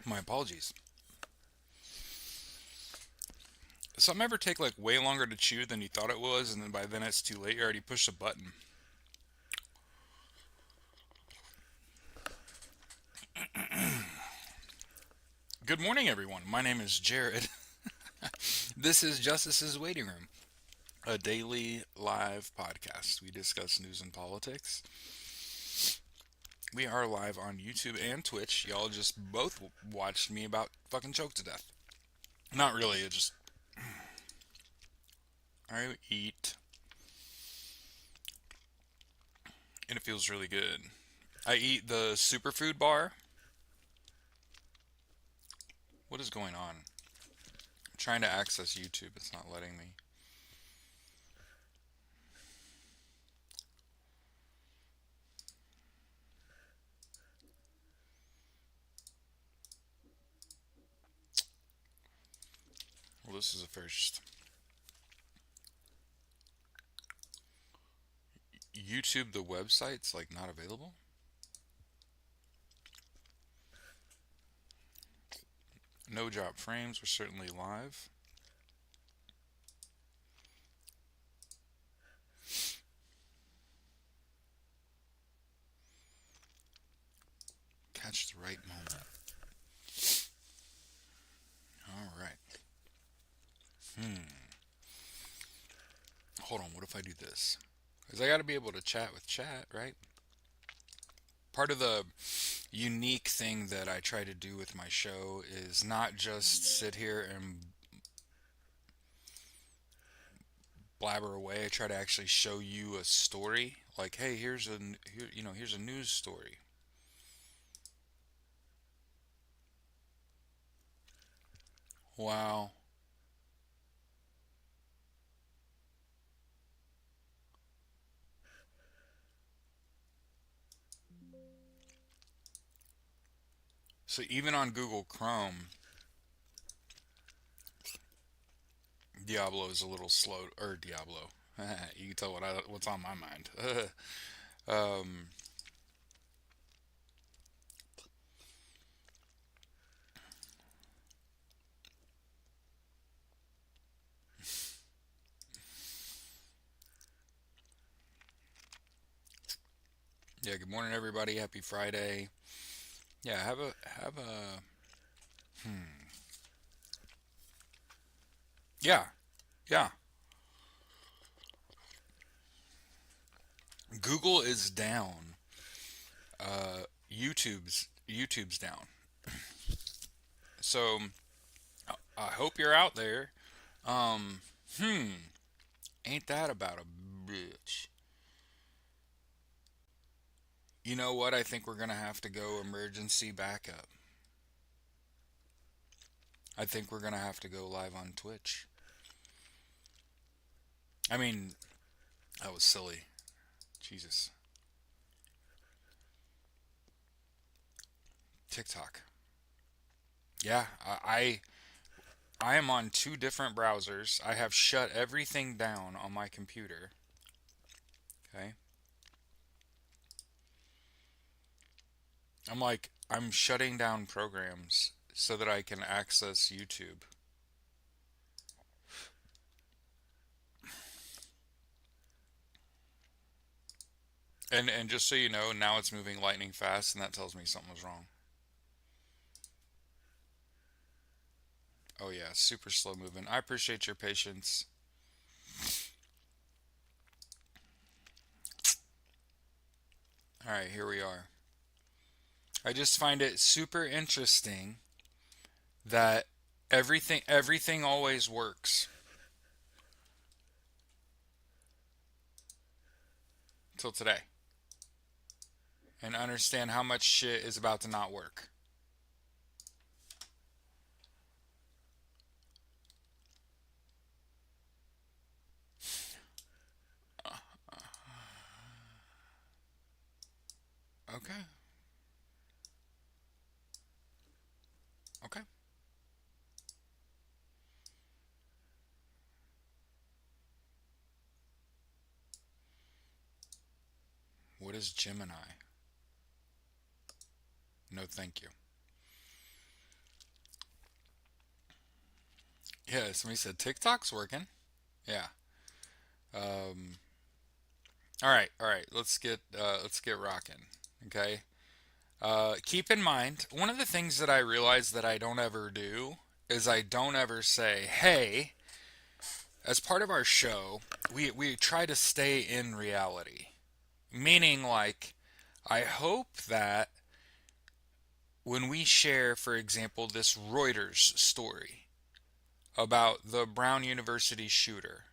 My apologies. Something ever take like way longer to chew than you thought it was, and then by then it's too late. You already pushed a button. Good morning, everyone. My name is Jared. This is Justice's Waiting Room, a daily live podcast. We discuss news and politics. We are live on YouTube and Twitch. Y'all just both watched me about fucking choke to death. Not really. It just I eat, and it feels really good. I eat the superfood bar. What is going on? I'm trying to access YouTube. It's not letting me. Well, this is a first. YouTube, the website's like not available. No Job Frames. We're certainly live. Catch the right moment. All right. Hold on. What if I do this? Because I got to be able to chat with chat, right? Part of the unique thing that I try to do with my show is not just sit here and blabber away. I try to actually show you a story. Like, hey, here's a news story. Wow. So even on Google Chrome, Diablo is a little slow. Or Diablo. You can tell what's on my mind. um, yeah. Good morning, everybody. Happy Friday. Yeah. Have a. Yeah. Yeah. Google is down. YouTube's down. So I hope you're out there. Um, hmm. Ain't that about a bitch? You know what? I think we're gonna have to go emergency backup. I think we're gonna have to go live on Twitch. I mean, that was silly. Jesus. TikTok. Yeah, I am on two different browsers. I have shut everything down on my computer. Okay. I'm shutting down programs so that I can access YouTube. And just so you know, now it's moving lightning fast, and that tells me something was wrong. Oh yeah, super slow moving. I appreciate your patience. All right, here we are. I just find it super interesting that everything always works till today, and understand how much shit is about to not work. Okay, okay. What is Gemini? No, thank you. Yeah, somebody said TikTok's working. Yeah. Um, all right. Let's get rocking. Okay. Keep in mind, one of the things that I realize that I don't ever do is I don't ever say, "Hey, as part of our show, we try to stay in reality." Meaning, like, I hope that when we share, for example, this Reuters story about the Brown University shooter,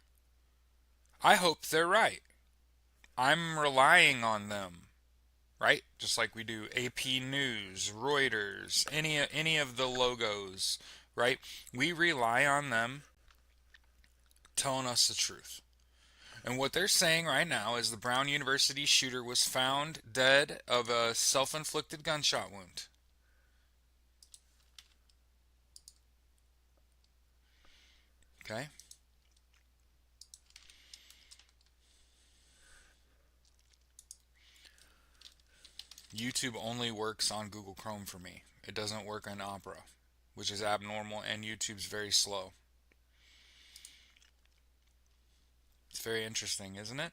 I hope they're right. I'm relying on them, right? Just like we do AP News, Reuters, any of the logos, right? We rely on them telling us the truth. And what they're saying right now is the Brown University shooter was found dead of a self-inflicted gunshot wound. Okay? YouTube only works on Google Chrome for me. It doesn't work on Opera, which is abnormal, and YouTube's very slow. It's very interesting, isn't it?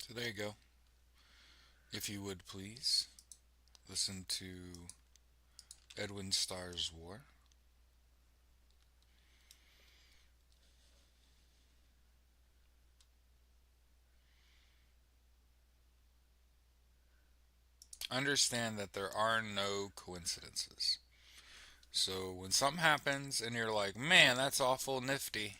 So there you go. If you would please listen to Edwin Starr's War. Understand that there are no coincidences. So when something happens and you're like, man, that's awful nifty.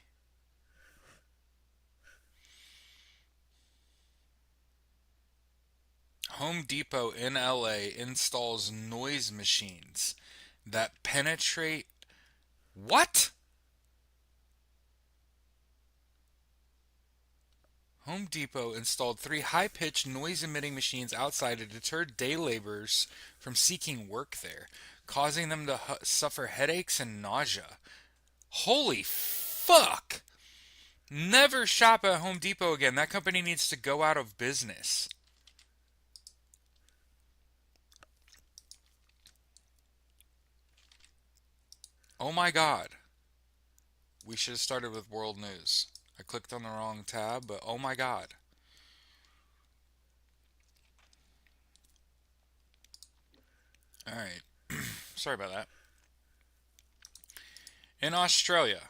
Home Depot in LA installs noise machines that penetrate. What? Home Depot installed three high pitched noise emitting machines outside to deter day laborers from seeking work there, causing them to suffer headaches and nausea. Holy fuck! Never shop at Home Depot again. That company needs to go out of business. Oh my god. We should have started with world news. I clicked on the wrong tab, but oh my god. Alright. Sorry about that. In Australia,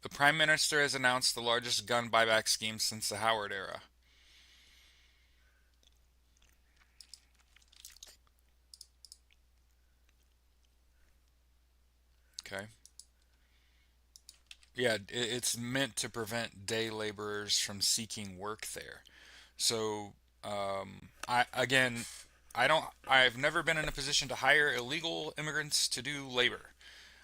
the Prime Minister has announced the largest gun buyback scheme since the Howard era. Okay. Yeah, it's meant to prevent day laborers from seeking work there. So, I again, I don't. I've never been in a position to hire illegal immigrants to do labor,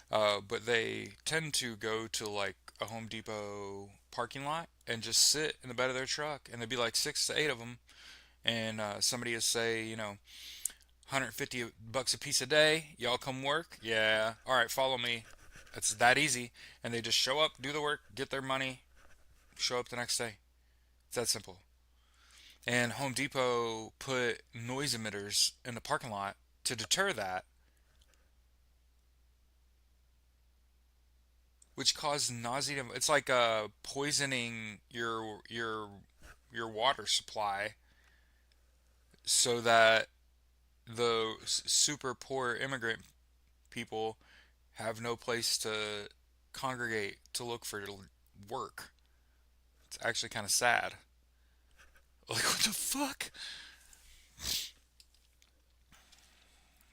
but they tend to go to like a Home Depot parking lot and just sit in the bed of their truck, and there'd be like 6 to 8 of them, and somebody would say, 150 bucks a piece a day. Y'all come work? Yeah. All right, follow me. It's that easy. And they just show up, do the work, get their money, show up the next day. It's that simple. And Home Depot put noise emitters in the parking lot to deter that, which caused nausea. It's like poisoning your water supply so that the super poor immigrant people have no place to congregate to look for work. It's actually kind of sad. Like, what the fuck?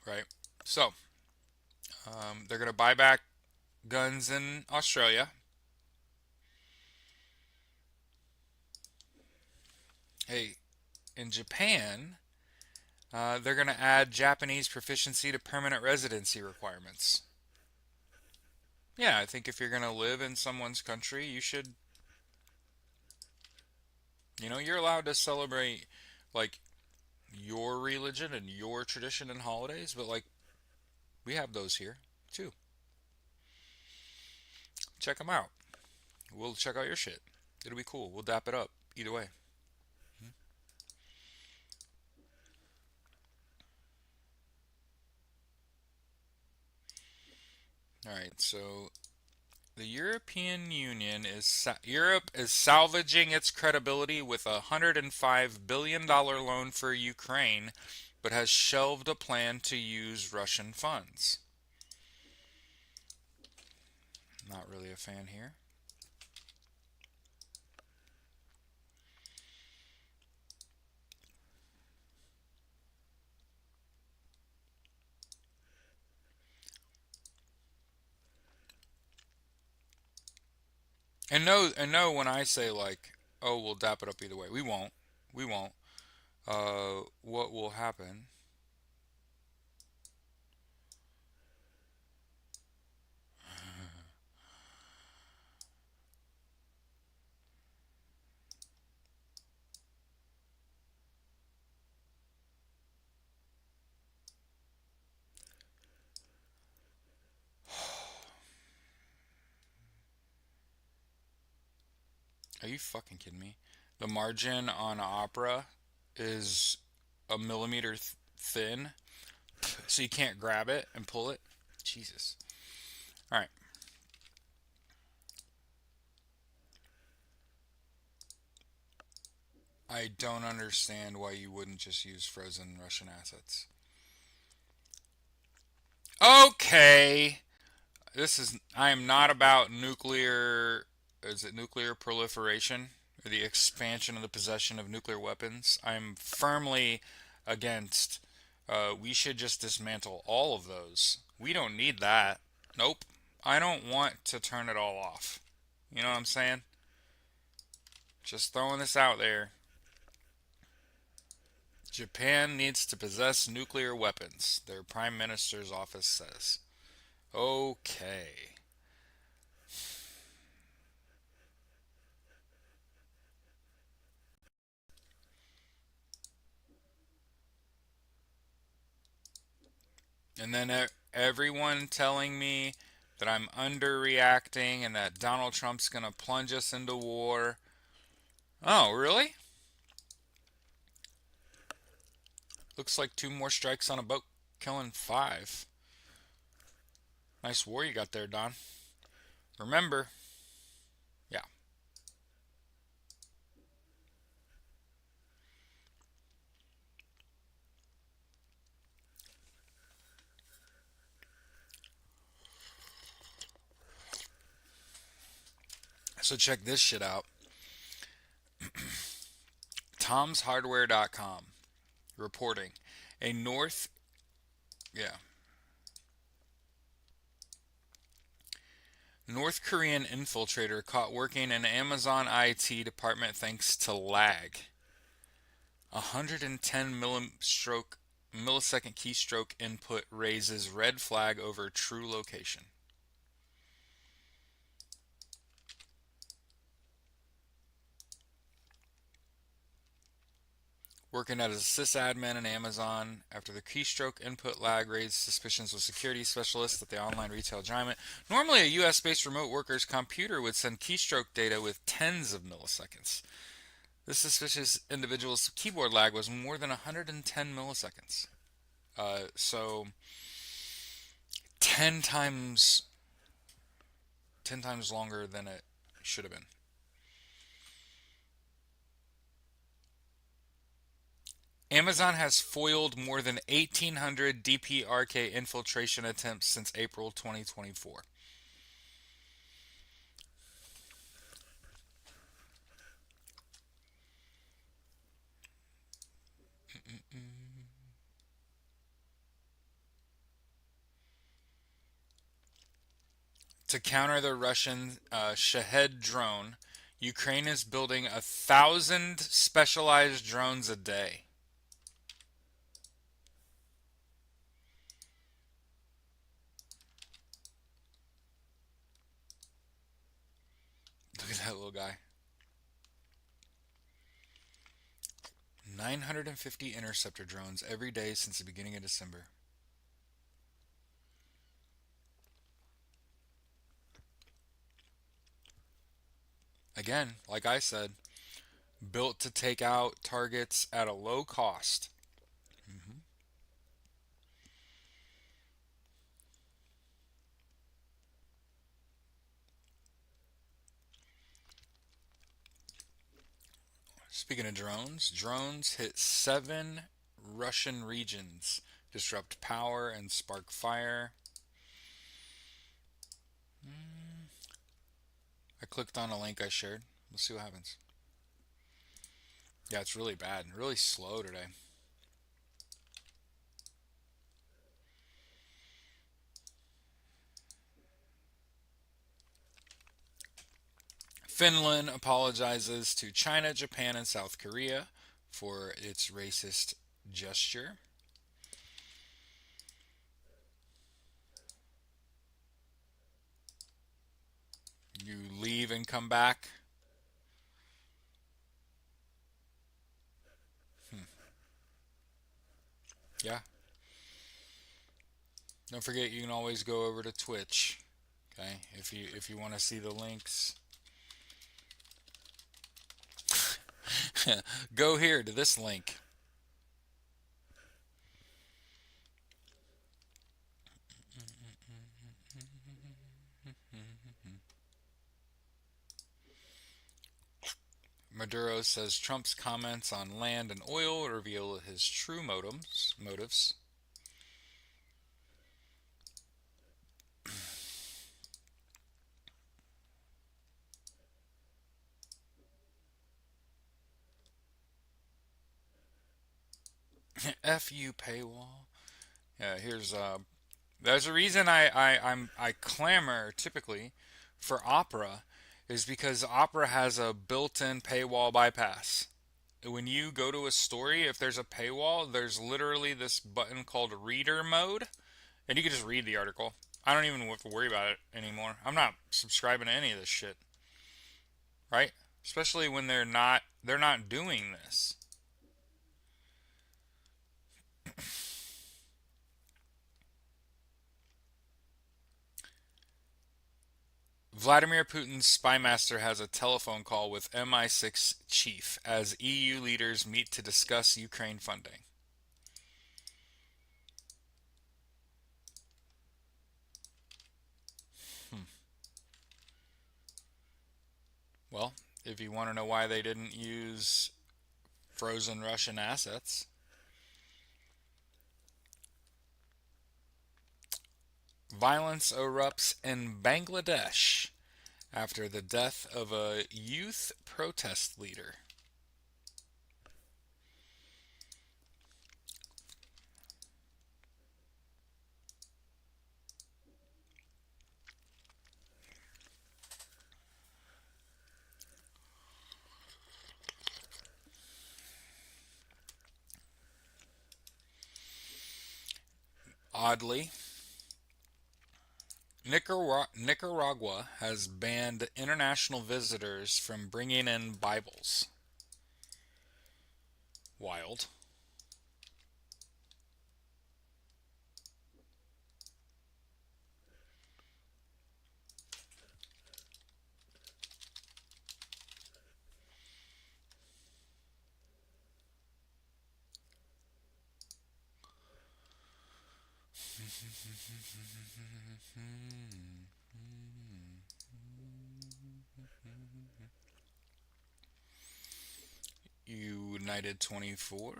Right? So, they're going to buy back guns in Australia. Hey, in Japan, they're going to add Japanese proficiency to permanent residency requirements. Yeah, I think if you're going to live in someone's country, you should, you're allowed to celebrate, like, your religion and your tradition and holidays, but, like, We have those here too. Check them out. We'll check out your shit. It'll be cool. We'll dap it up. Either way. All right. So the European Union Europe is salvaging its credibility with a $105 billion loan for Ukraine, but has shelved a plan to use Russian funds. Not really a fan here. And no, when I say like, oh, we'll dap it up either way, we won't. We won't. What will happen? Are you fucking kidding me? The margin on Opera is a millimeter thin, so you can't grab it and pull it. Jesus. All right. I don't understand why you wouldn't just use frozen Russian assets. Okay. This is. I am not about nuclear. Is it nuclear proliferation? Or the expansion of the possession of nuclear weapons? I'm firmly against. We should just dismantle all of those. We don't need that. Nope. I don't want to turn it all off. You know what I'm saying? Just throwing this out there. Japan needs to possess nuclear weapons, their prime minister's office says. Okay. And then everyone telling me that I'm underreacting and that Donald Trump's going to plunge us into war. Oh, really? Looks like two more strikes on a boat, killing five. Nice war you got there, Don. Remember, yeah. So check this shit out. Tom'sHardware.com reporting a yeah, North Korean infiltrator caught working in Amazon IT department thanks to lag. 110 millisecond keystroke input raises red flag over true location. Working as a sysadmin in Amazon after the keystroke input lag raised suspicions with security specialists at the online retail giant. Normally, a US based remote worker's computer would send keystroke data with tens of milliseconds. This suspicious individual's keyboard lag was more than 110 milliseconds. So 10 times 10 times longer than it should have been. Amazon has foiled more than 1,800 DPRK infiltration attempts since April 2024. To counter the Russian Shahed drone, Ukraine is building 1,000 specialized drones a day. Look at that little guy. 950 interceptor drones every day since the beginning of December. Again, like I said, built to take out targets at a low cost. Hmm. Speaking of drones, drones hit 7 Russian regions, disrupt power, and spark fire. I clicked on a link I shared. Let's see what happens. Yeah, it's really bad. Really slow today. Finland apologizes to China, Japan, and South Korea for its racist gesture. You leave and come back. Hmm. Yeah. Don't forget you can always go over to Twitch. Okay, if you want to see the links, go here to this link. Maduro says Trump's comments on land and oil reveal his true motives. Fu paywall. Yeah, here's there's a reason I clamor typically for Opera is because Opera has a built-in paywall bypass. When you go to a story, if there's a paywall, there's literally this button called reader mode, and you can just read the article. I don't even have to worry about it anymore. I'm not subscribing to any of this shit, right? Especially when they're not doing this. Vladimir Putin's spymaster has a telephone call with MI6 chief as EU leaders meet to discuss Ukraine funding. Hmm. Well, if you want to know why they didn't use frozen Russian assets, violence erupts in Bangladesh after the death of a youth protest leader. Oddly, Nicaragua has banned international visitors from bringing in Bibles. Wild. United 24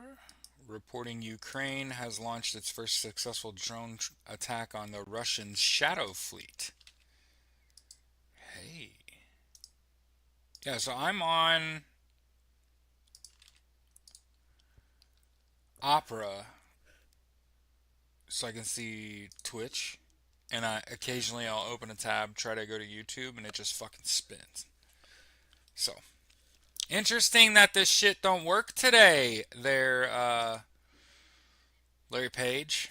reporting Ukraine has launched its first successful drone attack on the Russian Shadow Fleet. Hey. Yeah, so I'm on Opera so I can see Twitch, and I'll open a tab, try to go to YouTube, and it just fucking spins. So interesting that this shit don't work today. There, Larry Page.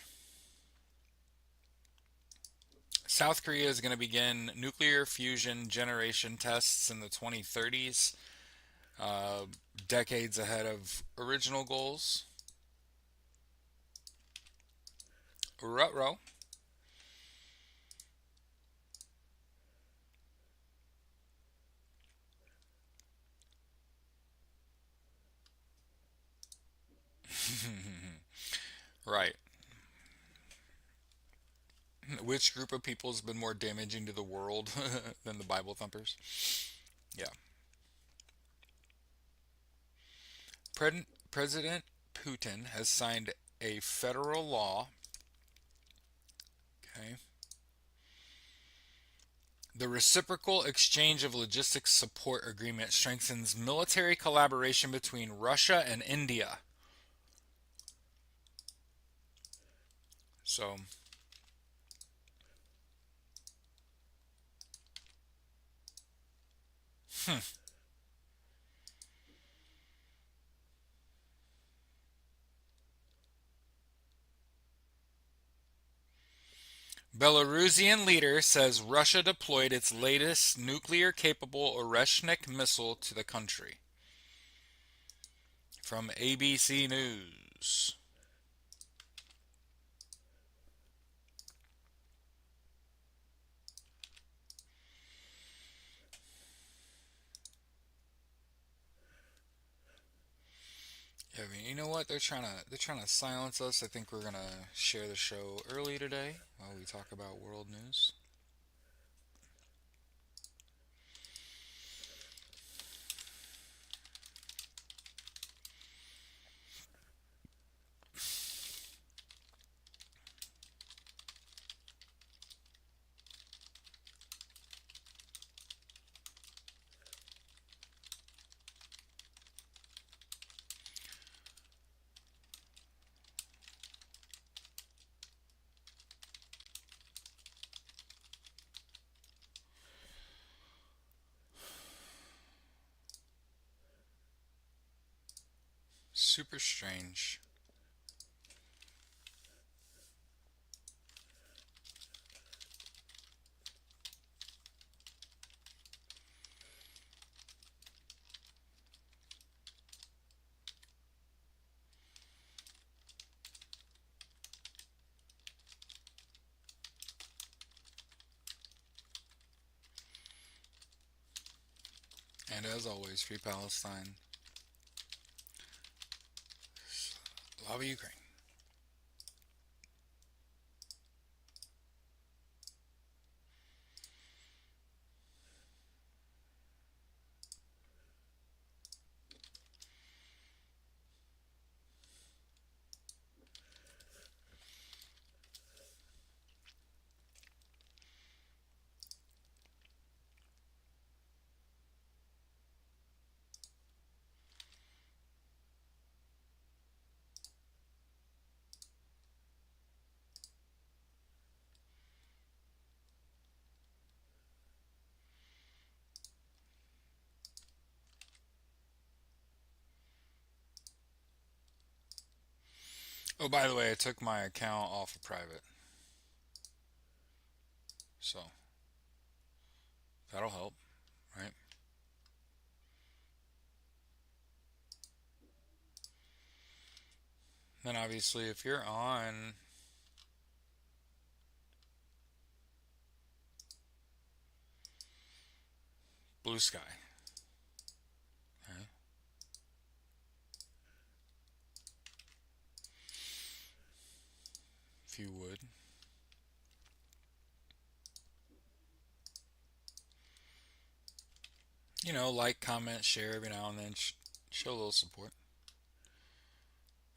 South Korea is going to begin nuclear fusion generation tests in the 2030s, uh, decades ahead of original goals. Rutro. Right. Which group of people has been more damaging to the world than the Bible thumpers? Yeah. President Putin has signed a federal law. Okay. The reciprocal exchange of logistics support agreement strengthens military collaboration between Russia and India. So, hmm. Belarusian leader says Russia deployed its latest nuclear capable Oreshnik missile to the country. From ABC News. Yeah, I mean, you know what? They're trying to silence us. I think we're gonna share the show early today while we talk about world news. Super strange. And as always, free Palestine, love Ukraine. Oh, by the way, I took my account off of private, so that'll help, right? Then obviously, if you're on Blue Sky, right, if you would, like, comment, share every now and then, show a little support.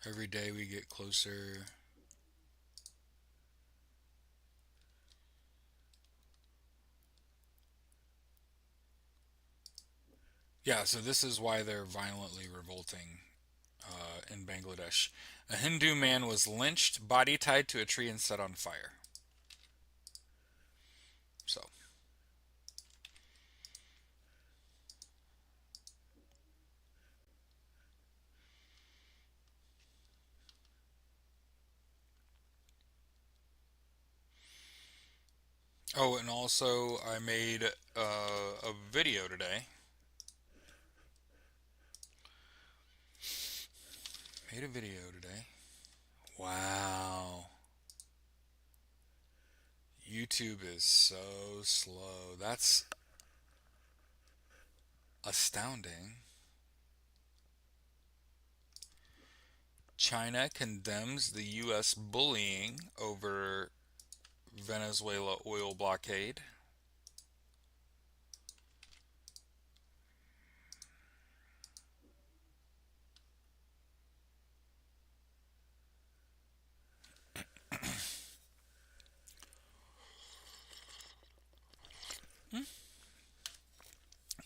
Every day we get closer. Yeah, so this is why they're violently revolting in Bangladesh. A Hindu man was lynched, body tied to a tree and set on fire. So, oh, and also I made a video today. Made a video today. Wow. YouTube is so slow. That's astounding. China condemns the U.S. bullying over Venezuela oil blockade.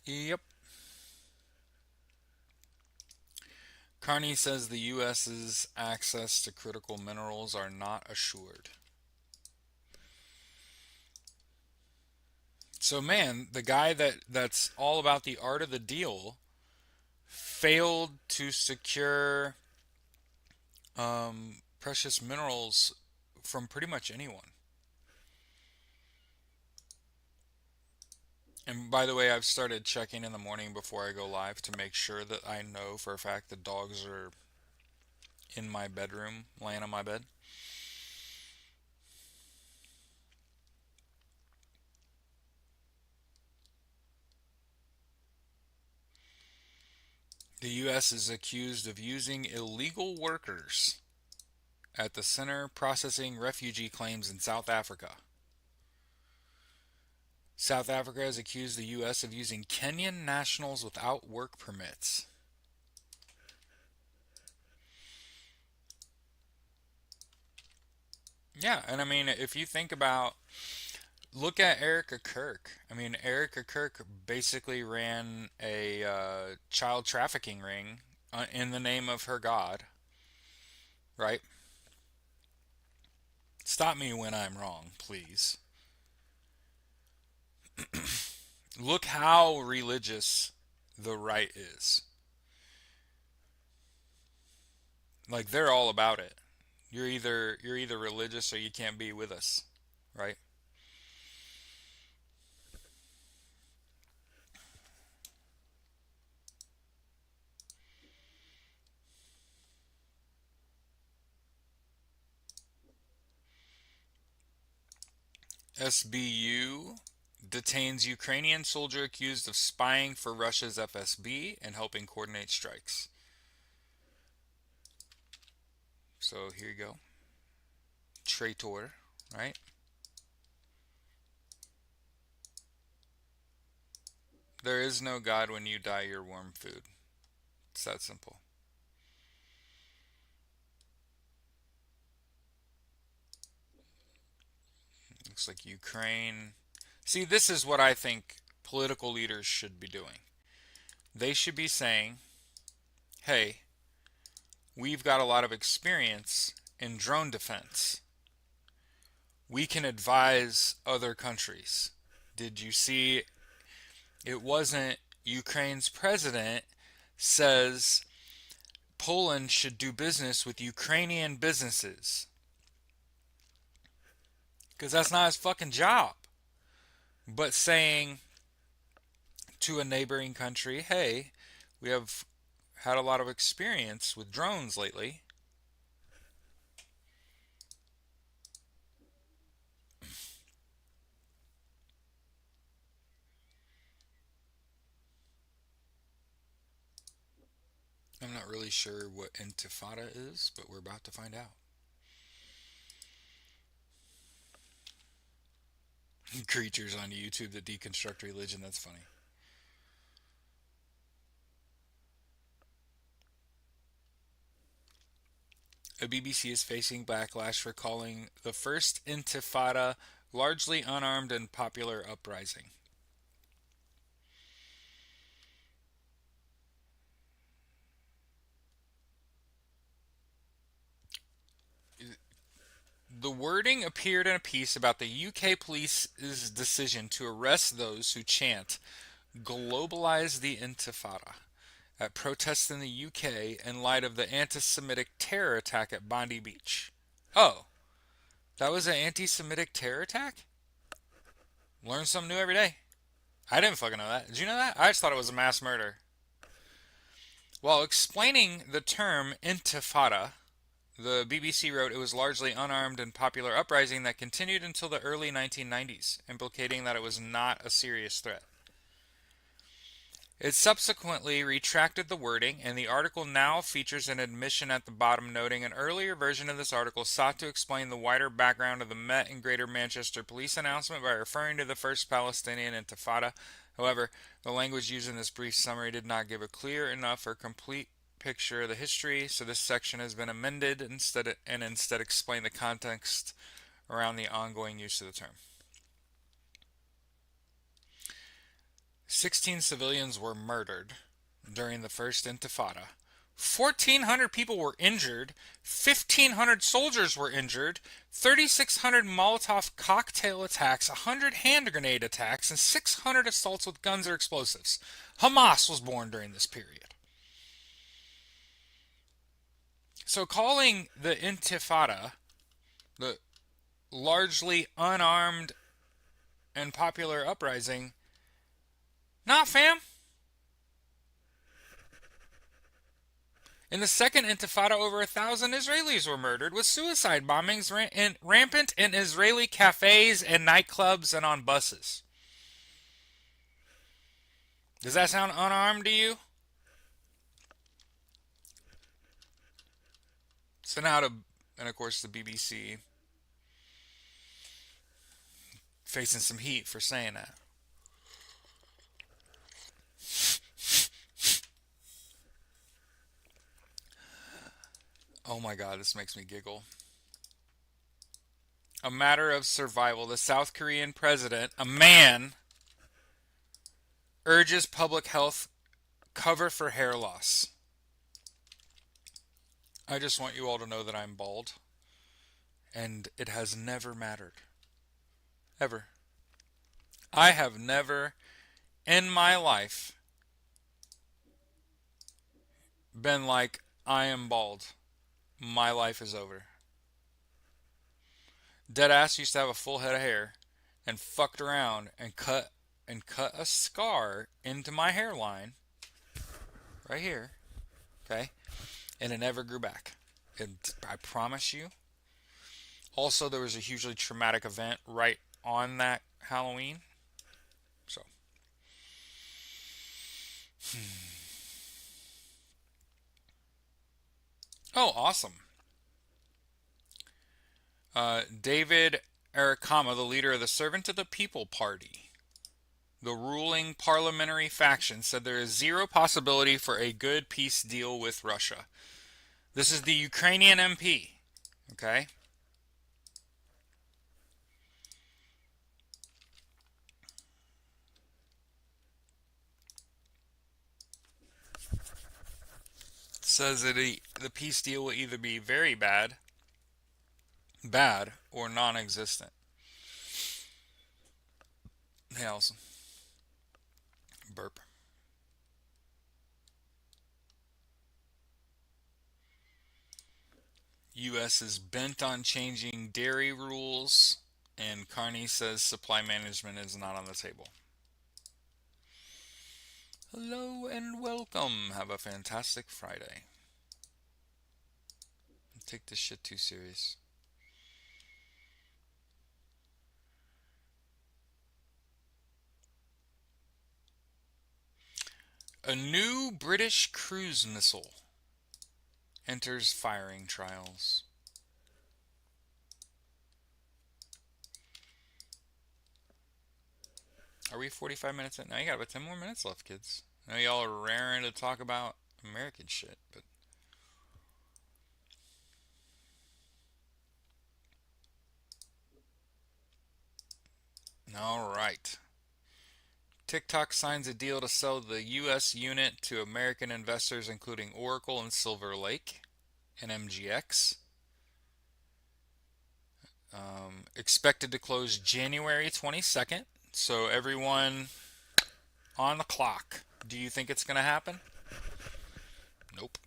Yep. Carney says the U.S.'s access to critical minerals are not assured. So man, the guy that's all about the art of the deal failed to secure precious minerals from pretty much anyone. And by the way, I've started checking in the morning before I go live to make sure that I know for a fact the dogs are in my bedroom, laying on my bed. The U.S. is accused of using illegal workers at the center processing refugee claims in South Africa. South Africa has accused the U.S. of using Kenyan nationals without work permits. Yeah, and I mean, if you think about, look at Erica Kirk. I mean, Erica Kirk basically ran a child trafficking ring in the name of her God, right? Stop me when I'm wrong, please. Look how religious the right is. Like they're all about it. You're either religious or you can't be with us, right? SBU detains Ukrainian soldier accused of spying for Russia's FSB and helping coordinate strikes. So here you go. Traitor, right? There is no God when you die, you're worm food. It's that simple. Looks like Ukraine. See, this is what I think political leaders should be doing. They should be saying, hey, we've got a lot of experience in drone defense. We can advise other countries. Did you see it wasn't Ukraine's president says Poland should do business with Ukrainian businesses? Because that's not his fucking job. But saying to a neighboring country, hey, we have had a lot of experience with drones lately. I'm not really sure what intifada is, but we're about to find out. Creatures on YouTube that deconstruct religion, that's funny. A BBC is facing backlash for calling the first intifada largely unarmed and popular uprising. The wording appeared in a piece about the UK police's decision to arrest those who chant "Globalize the Intifada" at protests in the UK in light of the anti Semitic terror attack at Bondi Beach. Oh, that was an anti Semitic terror attack? Learn something new every day. I didn't fucking know that. Did you know that? I just thought it was a mass murder. While explaining the term intifada, the BBC wrote it was largely unarmed and popular uprising that continued until the early 1990s, implicating that it was not a serious threat. It subsequently retracted the wording, and the article now features an admission at the bottom noting an earlier version of this article sought to explain the wider background of the Met and Greater Manchester police announcement by referring to the First Palestinian Intifada. However, the language used in this brief summary did not give a clear enough or complete picture of the history, so this section has been amended instead explain the context around the ongoing use of the term. 16 civilians were murdered during the first Intifada. 1,400 people were injured, 1,500 soldiers were injured, 3,600 Molotov cocktail attacks, 100 hand grenade attacks, and 600 assaults with guns or explosives. Hamas was born during this period. So calling the Intifada the largely unarmed and popular uprising, nah, fam. In the second Intifada, over 1,000 Israelis were murdered, with suicide bombings rampant in Israeli cafes and nightclubs and on buses. Does that sound unarmed to you? So now and of course the BBC facing some heat for saying that. Oh my god, this makes me giggle. A matter of survival. The South Korean president, a man, urges public health cover for hair loss. I just want you all to know that I'm bald. And it has never mattered. Ever. I have never in my life been like, I am bald. My life is over. Deadass used to have a full head of hair and fucked around and cut a scar into my hairline right here, okay? And it never grew back. I promise you. Also, there was a hugely traumatic event right on that Halloween. So. Oh, awesome. David Arakama, the leader of the Servant of the People Party, the ruling parliamentary faction, said there is zero possibility for a good peace deal with Russia. This is the Ukrainian MP. Okay? It says that the peace deal will either be very bad, or non-existent. Hey, Allison. Burp. U.S. is bent on changing dairy rules, and Carney says supply management is not on the table. Hello and welcome. Have a fantastic Friday. Don't take this shit too serious. A new British cruise missile enters firing trials. Are we 45 minutes in? Now you got about 10 more minutes left, kids. I know y'all are raring to talk about American shit, but all right. TikTok signs a deal to sell the U.S. unit to American investors, including Oracle and Silver Lake and MGX. Expected to close January 22nd. So everyone on the clock. Do you think it's going to happen? Nope.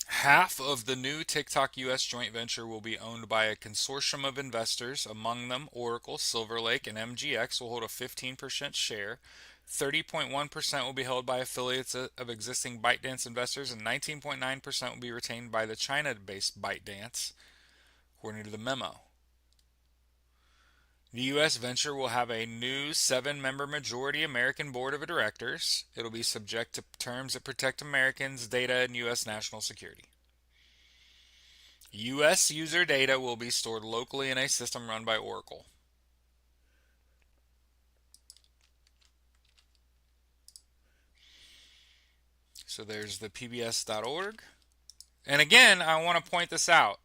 Half of the new TikTok US joint venture will be owned by a consortium of investors. Among them, Oracle, Silver Lake, and MGX will hold a 15% share. 30.1% will be held by affiliates of existing ByteDance investors, and 19.9% will be retained by the China-based ByteDance, according to the memo. The U.S. venture will have a new 7 member majority American board of directors. It'll be subject to terms that protect Americans' data and U.S. national security. U.S. user data will be stored locally in a system run by Oracle. So there's the pbs.org. And again, I want to point this out.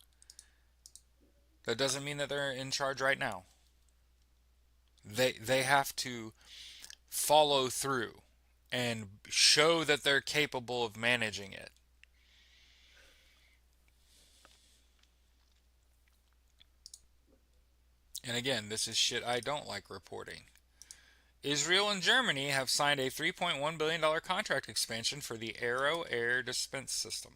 That doesn't mean that they're in charge right now. They have to follow through and show that they're capable of managing it. And again, this is shit I don't like reporting. Israel and Germany have signed a $3.1 billion contract expansion for the Arrow air defense system.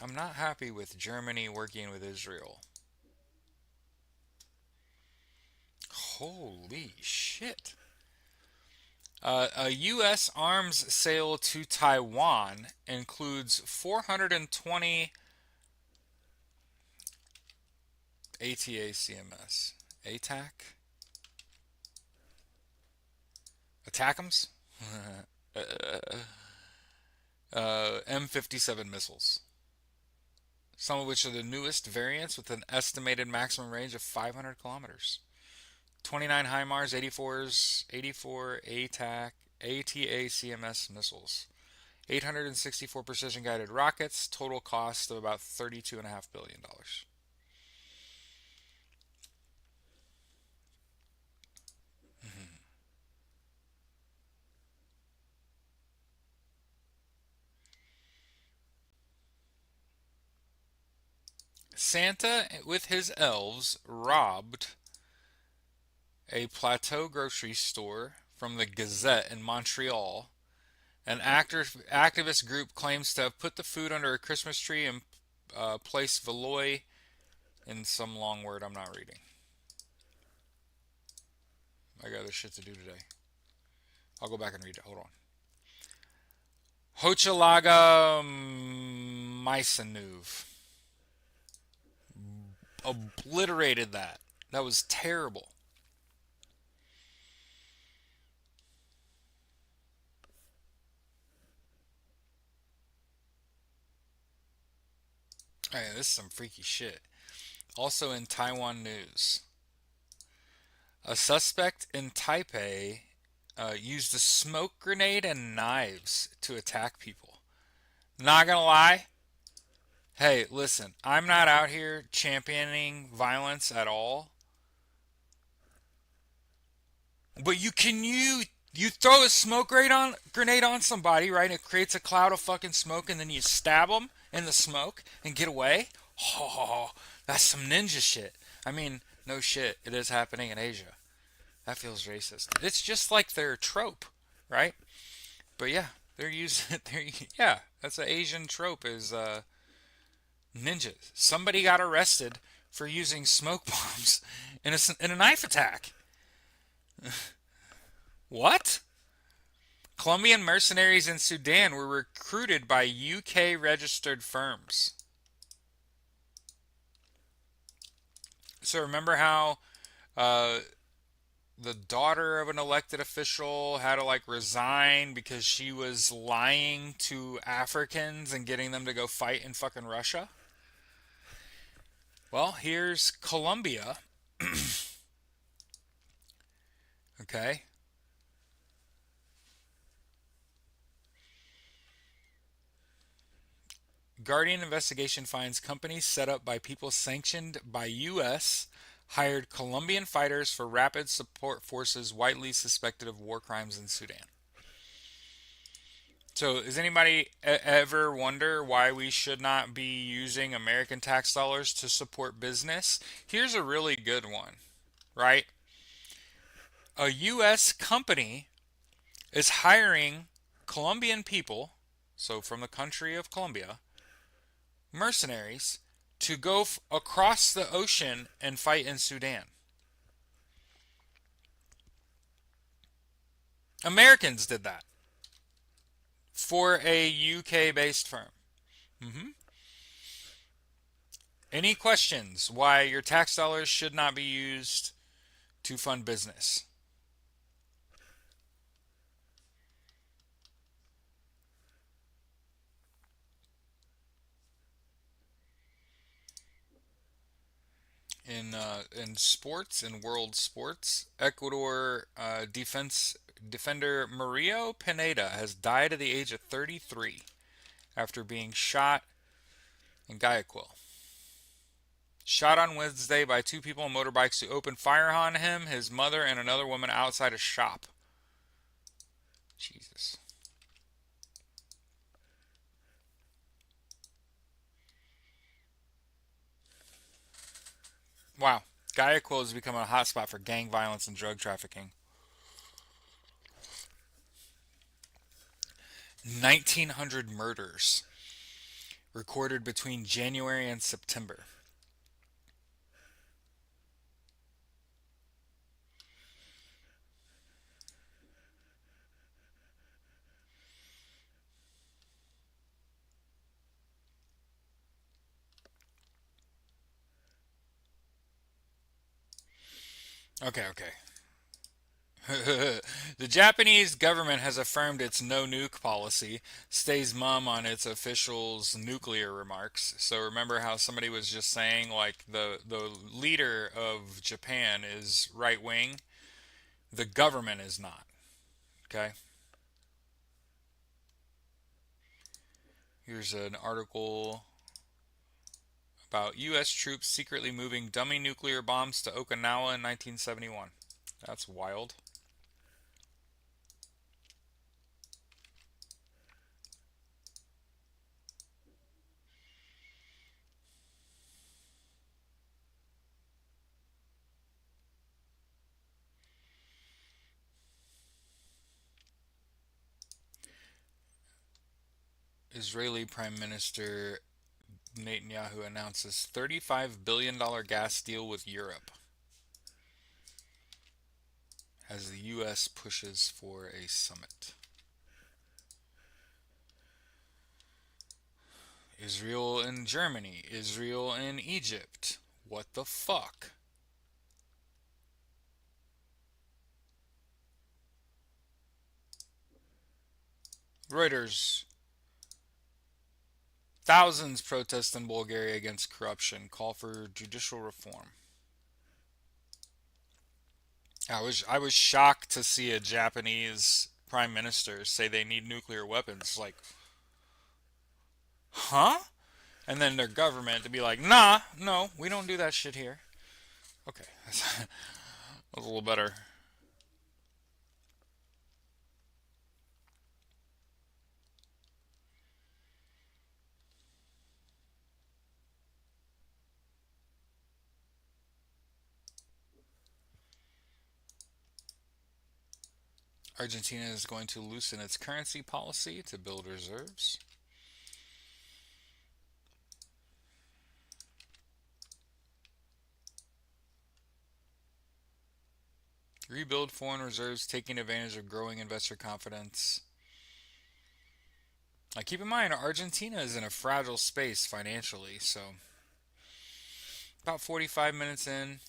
I'm not happy with Germany working with Israel. Holy shit. A U.S. arms sale to Taiwan includes 420 ATACMS. ATAC? ATACMS? M57 missiles. Some of which are the newest variants with an estimated maximum range of 500 kilometers. 29 HIMARS 84s, 84 ATAC, ATACMS missiles. 864 precision guided rockets, total cost of about $32.5 billion. Santa, with his elves, robbed a Plateau grocery store from the Gazette in Montreal. An activist group claims to have put the food under a Christmas tree and placed Valois in some long word I'm not reading. I got other shit to do today. I'll go back and read it. Hold on. Hochelaga Meiseneuve. Obliterated that. That was terrible. Oh, yeah, this is some freaky shit. Also in Taiwan news, a suspect in Taipei used a smoke grenade and knives to attack people. Not gonna lie. Hey, listen, I'm not out here championing violence at all. But you throw a smoke grenade on somebody, right? And it creates a cloud of fucking smoke, and then you stab them in the smoke and get away. Oh, that's some ninja shit. I mean, no shit, it is happening in Asia. That feels racist. It's just like their trope, right? But yeah, they're using yeah, that's an Asian trope is ninjas. Somebody got arrested for using smoke bombs in a knife attack. What? Colombian mercenaries in Sudan were recruited by UK registered firms. So remember how uh, the daughter of an elected official had to like resign because she was lying to Africans and getting them to go fight in fucking Russia? Well, here's Colombia. Okay. Guardian investigation finds companies set up by people sanctioned by U.S. hired Colombian fighters for rapid support forces widely suspected of war crimes in Sudan. So, does anybody ever wonder why we should not be using American tax dollars to support business? Here's a really good one, right? A U.S. company is hiring Colombian people, so from the country of Colombia, mercenaries, to go across the ocean and fight in Sudan. Americans did that for a UK based firm. hmm Any questions why your tax dollars should not be used to fund business? In sports, in world sports, Ecuador defender Mario Pineda has died at the age of 33 after being shot in Guayaquil. Shot on Wednesday by two people on motorbikes who opened fire on him, his mother, and another woman outside a shop. Jesus. Wow. Guayaquil has become a hotspot for gang violence and drug trafficking. 1,900 murders recorded between January and September. Okay, okay. The Japanese government has affirmed its no nuke policy, stays mum on its officials' nuclear remarks. So remember how somebody was just saying like the leader of Japan is right wing, the government is not. Okay? Here's an article about US troops secretly moving dummy nuclear bombs to Okinawa in 1971. That's wild. Israeli Prime Minister Netanyahu announces $35 billion gas deal with Europe as the U.S. pushes for a summit. Israel and Germany, Israel and Egypt. What the fuck? Reuters. Thousands protest in Bulgaria against corruption, call for judicial reform. I was shocked to see a Japanese prime minister say they need nuclear weapons. Like, huh? And then their government to be like, nah, no, we don't do that shit here. Okay, that was a little better. Argentina is going to loosen its currency policy to build reserves. Rebuild foreign reserves, taking advantage of growing investor confidence. Now, keep in mind, Argentina is in a fragile space financially, so about 45 minutes in.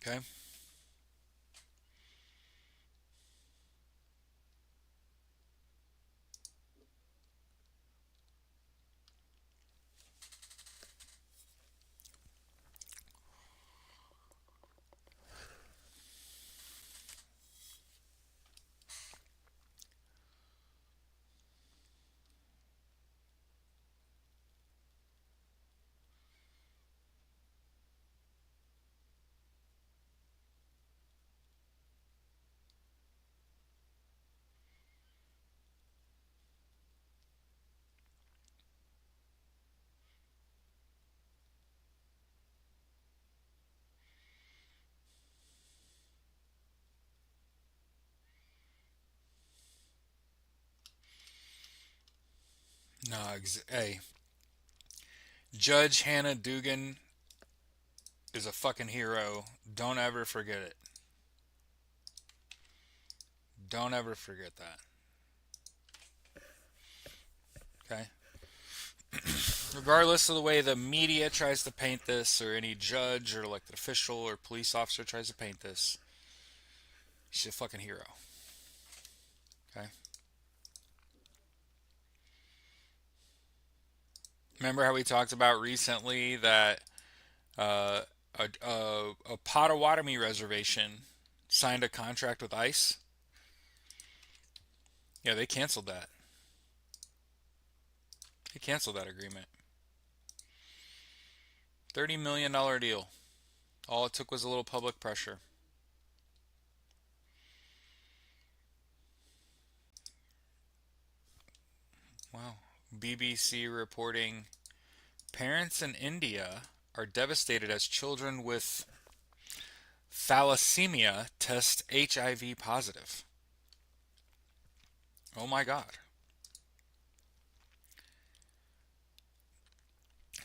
Okay. No, hey, Judge Hannah Dugan is a fucking hero. Don't ever forget it. Don't ever forget that. Okay? Regardless of the way the media tries to paint this, or any judge or elected official or police officer tries to paint this, she's a fucking hero. Okay? Remember how we talked about recently that uh, a Potawatomi reservation signed a contract with ICE? Yeah, they canceled that. They canceled that agreement. $30 million deal. All it took was a little public pressure. Wow. BBC reporting parents in India are devastated as children with thalassemia test HIV positive. Oh my God.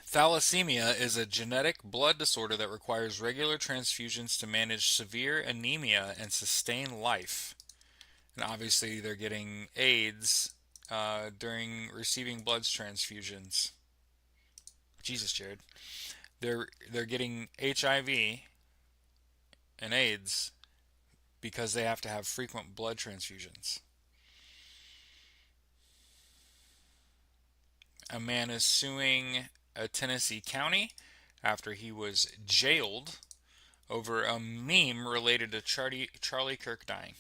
Thalassemia is a genetic blood disorder that requires regular transfusions to manage severe anemia and sustain life. And obviously, they're getting AIDS during receiving blood transfusions. Jesus, Jared. They're getting HIV and AIDS because they have to have frequent blood transfusions. A man is suing a Tennessee county after he was jailed over a meme related to Charlie Kirk dying.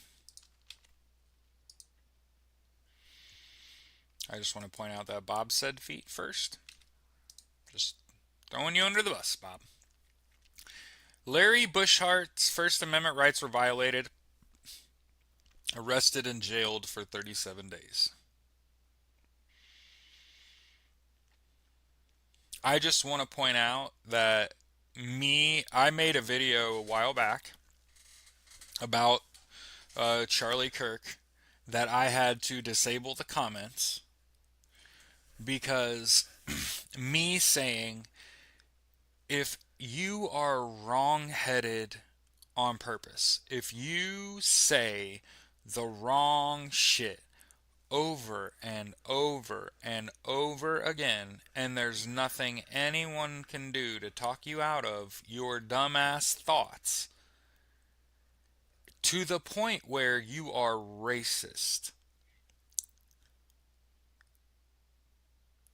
I just want to point out that Bob said feet first. Just throwing you under the bus, Bob. Larry Bushhart's First Amendment rights were violated. Arrested and jailed for 37 days. I just want to point out that I made a video a while back about Charlie Kirk that I had to disable the comments because me saying if you are wrong-headed on purpose, if you say the wrong shit over and over and over again, and there's nothing anyone can do to talk you out of your dumbass thoughts, to the point where you are racist,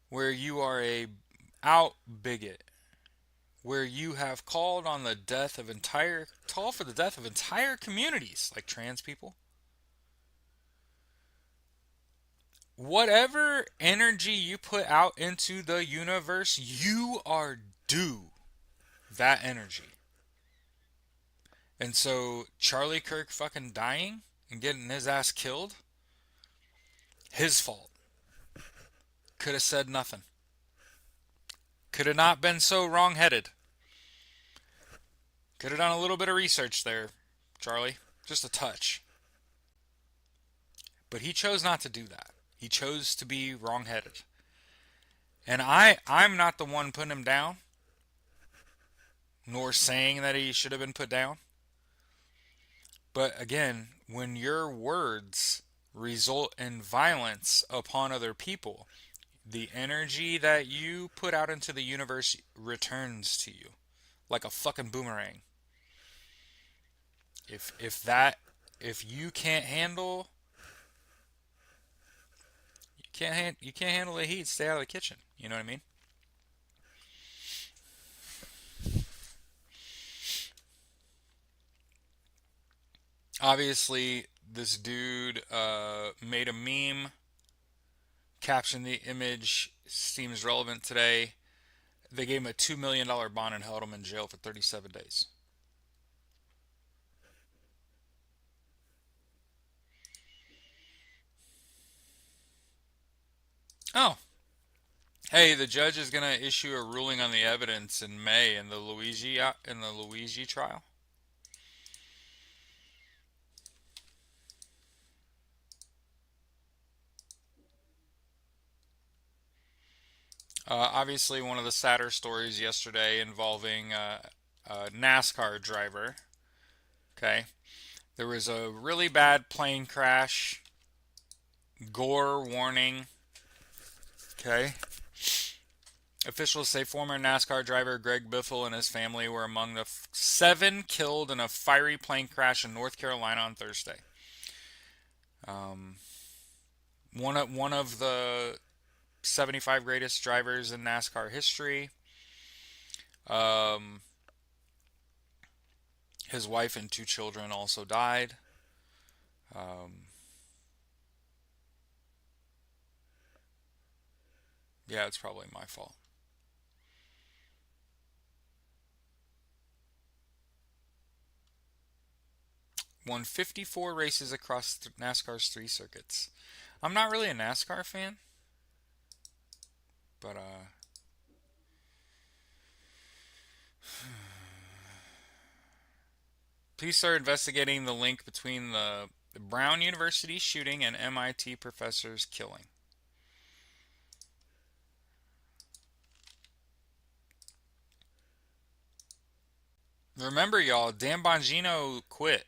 where you are a out bigot, where you have called on the death of call for the death of entire communities like trans people. Whatever energy you put out into the universe, you are due that energy. And so Charlie Kirk fucking dying and getting his ass killed, his fault. Could have said nothing. Could have not been so wrong-headed. Could have done a little bit of research there, Charlie. Just a touch. But he chose not to do that. He chose to be wrong-headed. And I'm not the one putting him down, nor saying that he should have been put down. But again, when your words result in violence upon other people, the energy that you put out into the universe returns to you like a fucking boomerang. If you can't handle you can't handle the heat, stay out of the kitchen. You know what I mean? Obviously, this dude made a meme, captioned the image, seems relevant today. They gave him a $2 million bond and held him in jail for 37 days. Oh, hey, the judge is going to issue a ruling on the evidence in May in the Luigi trial. Obviously, one of the sadder stories yesterday involving a NASCAR driver. Okay, there was a really bad plane crash. Gore warning. Okay, Officials say former NASCAR driver Greg Biffle and his family were among the seven killed in a fiery plane crash in North Carolina on Thursday. Um, one of the 75 greatest drivers in NASCAR history. Um, his wife and two children also died. Um, yeah, it's probably my fault. Won 54 races across NASCAR's three circuits. I'm not really a NASCAR fan, but police are investigating the link between the Brown University shooting and MIT professor's killing. Remember, y'all, Dan Bongino quit.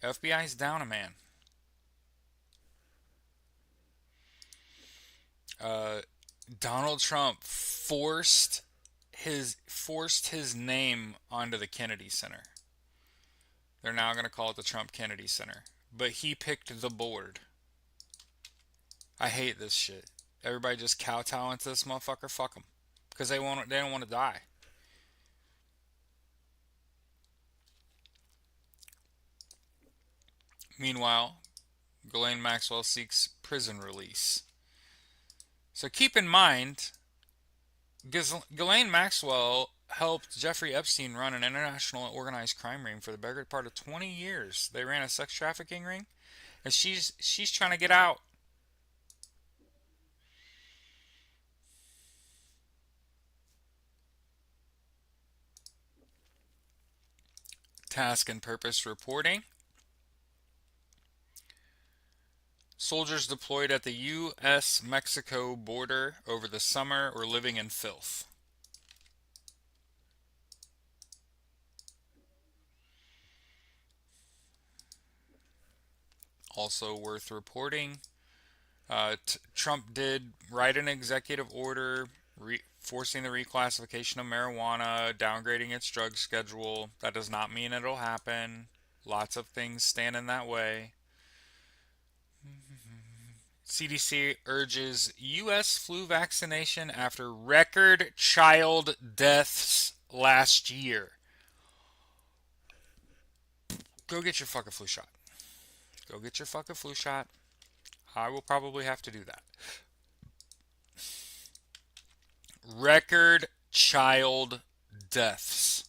FBI's down a man. Uh, Donald Trump forced his name onto the Kennedy Center. They're now going to call it the Trump Kennedy Center. But he picked the board. I hate this shit. Everybody just kowtow into this motherfucker. Fuck them, because they don't want to die. Meanwhile, Ghislaine Maxwell seeks prison release. So keep in mind, Ghislaine Maxwell helped Jeffrey Epstein run an international organized crime ring for the better part of 20 years. They ran a sex trafficking ring, and she's trying to get out. Task and purpose reporting. Soldiers deployed at the U.S. Mexico border over the summer or living in filth. Also worth reporting, Trump did write an executive order forcing the reclassification of marijuana, downgrading its drug schedule. That does not mean it'll happen. Lots of things stand in that way. CDC urges U.S. flu vaccination after record child deaths last year. Go get your fucking flu shot. Go get your fucking flu shot. I will probably have to do that. Record child deaths.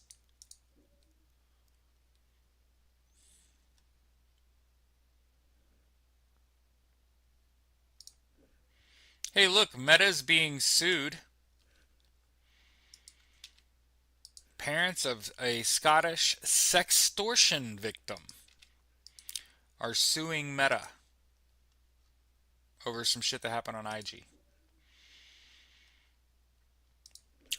Hey, look, Meta's being sued. Parents of a Scottish sextortion victim are suing Meta over some shit that happened on IG.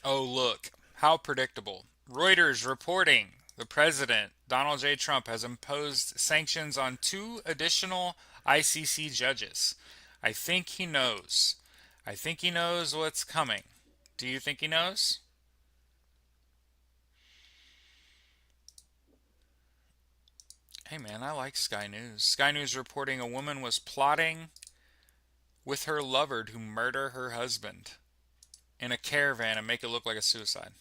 Oh, look, how predictable. Reuters reporting the president, Donald J. Trump, has imposed sanctions on two additional ICC judges. I think he knows. I think he knows what's coming. Do you think he knows? Hey man, I like Sky News. Sky News reporting a woman was plotting with her lover to murder her husband in a caravan and make it look like a suicide.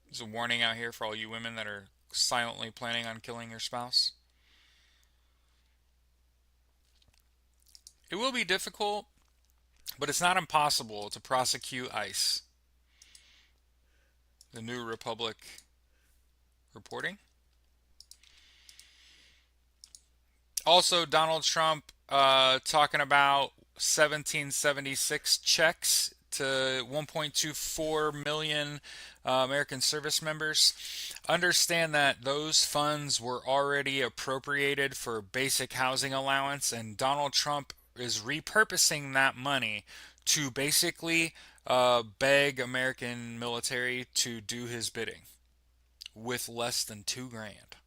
There's a warning out here for all you women that are silently planning on killing your spouse. It will be difficult, but it's not impossible to prosecute ICE. The New Republic reporting. Also, Donald Trump talking about 1776 checks to 1.24 million American service members. Understand that those funds were already appropriated for basic housing allowance, and Donald Trump is repurposing that money to basically beg American military to do his bidding with less than 2 grand.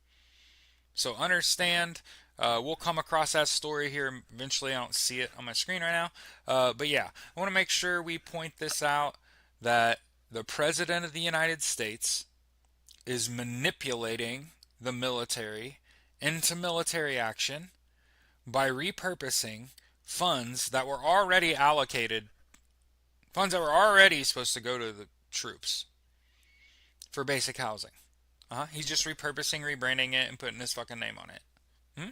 So understand, We'll come across that story here eventually. I don't see it on my screen right now. But yeah, I want to make sure we point this out that the President of the United States is manipulating the military into military action by repurposing funds that were already allocated, funds that were already supposed to go to the troops for basic housing. He's just repurposing, rebranding it, and putting his fucking name on it. Hmm?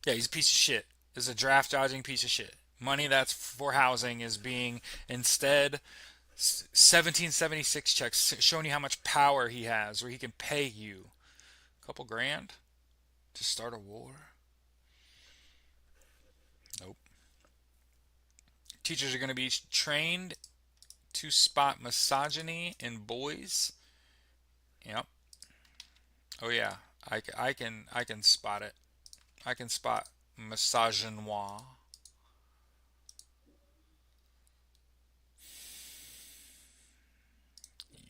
Yeah, he's a piece of shit. He's a draft dodging piece of shit. Money that's for housing is being instead 1776 checks showing you how much power he has, where he can pay you a couple grand to start a war. Nope. Teachers are going to be trained to spot misogyny in boys. Yep. Oh yeah, I can spot it. I can spot misogynoir.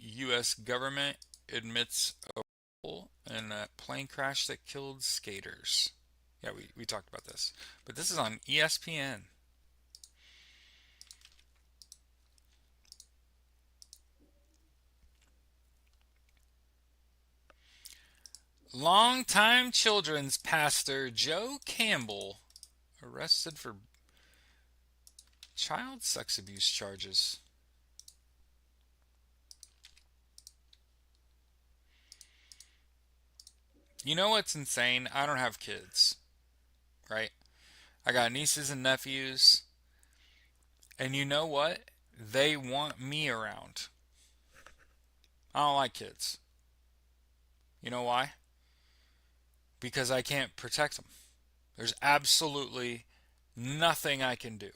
U.S. government admits a role in a plane crash that killed skaters. Yeah, we talked about this. But this is on ESPN. Longtime children's pastor Joe Campbell arrested for child sex abuse charges. You know what's insane? I don't have kids, right? I got nieces and nephews, and you know what? They want me around. I don't like kids. You know why? Because I can't protect them. There's absolutely nothing I can do.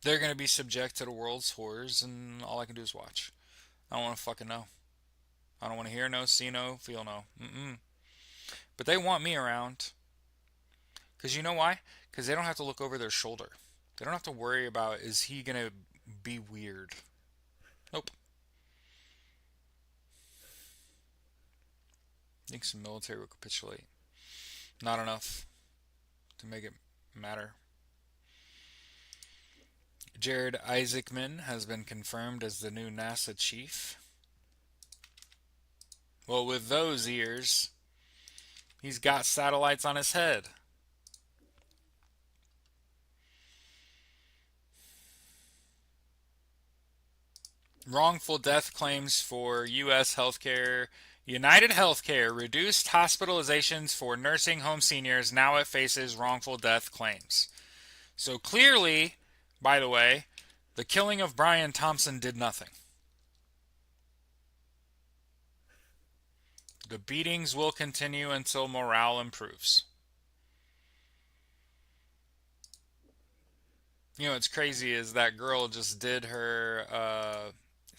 They're going to be subject to the world's horrors, and all I can do is watch. I don't want to fucking know. I don't want to hear no, see no, feel no. Mm-mm. But they want me around. Because you know why? Because they don't have to look over their shoulder. They don't have to worry about, is he going to be weird? Nope. I think some military will capitulate. Not enough to make it matter. Jared Isaacman has been confirmed as the new NASA chief. Well, with those ears, he's got satellites on his head. Wrongful death claims for U.S. healthcare. United Healthcare reduced hospitalizations for nursing home seniors. Now it faces wrongful death claims. So clearly, by the way, the killing of Brian Thompson did nothing. The beatings will continue until morale improves. You know what's crazy is that girl just did her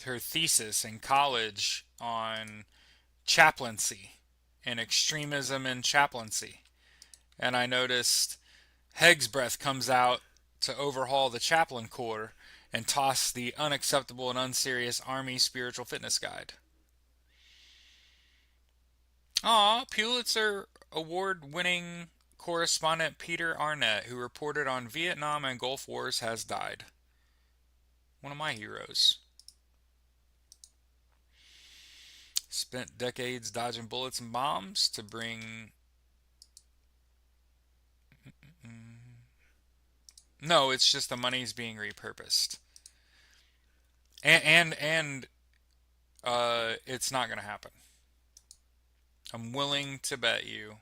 thesis in college on chaplaincy and extremism in chaplaincy. And I noticed Hegsbreth comes out to overhaul the chaplain corps and toss the unacceptable and unserious Army Spiritual Fitness Guide. Aw, Pulitzer Award winning correspondent Peter Arnett, who reported on Vietnam and Gulf Wars, has died. One of my heroes. Spent decades dodging bullets and bombs to bring. No, it's just the money's being repurposed, and it's not going to happen. I'm willing to bet you.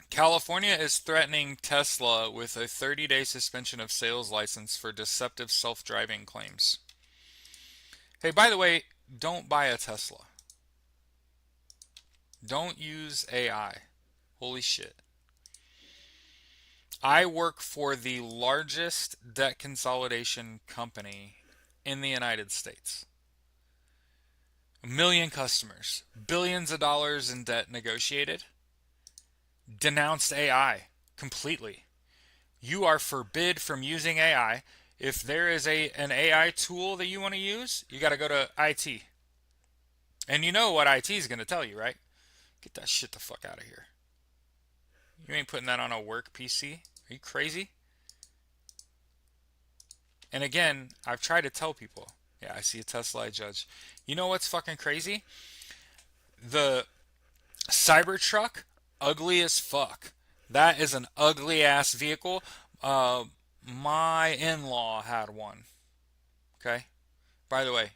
California is threatening Tesla with a 30-day suspension of sales license for deceptive self-driving claims. Hey, by the way, don't buy a Tesla. Don't use AI. Holy shit. I work for the largest debt consolidation company in the United States. 1 million customers, billions of dollars in debt negotiated, denounced AI completely. You are forbid from using AI. If there is an AI tool that you want to use, you got to go to IT. And you know what IT is going to tell you, right? Get that shit the fuck out of here. You ain't putting that on a work PC. Are you crazy? And again, I've tried to tell people. Yeah, I see a Tesla, I judge. You know what's fucking crazy? The Cybertruck, ugly as fuck. That is an ugly ass vehicle. Uh, my in-law had one. Okay. By the way,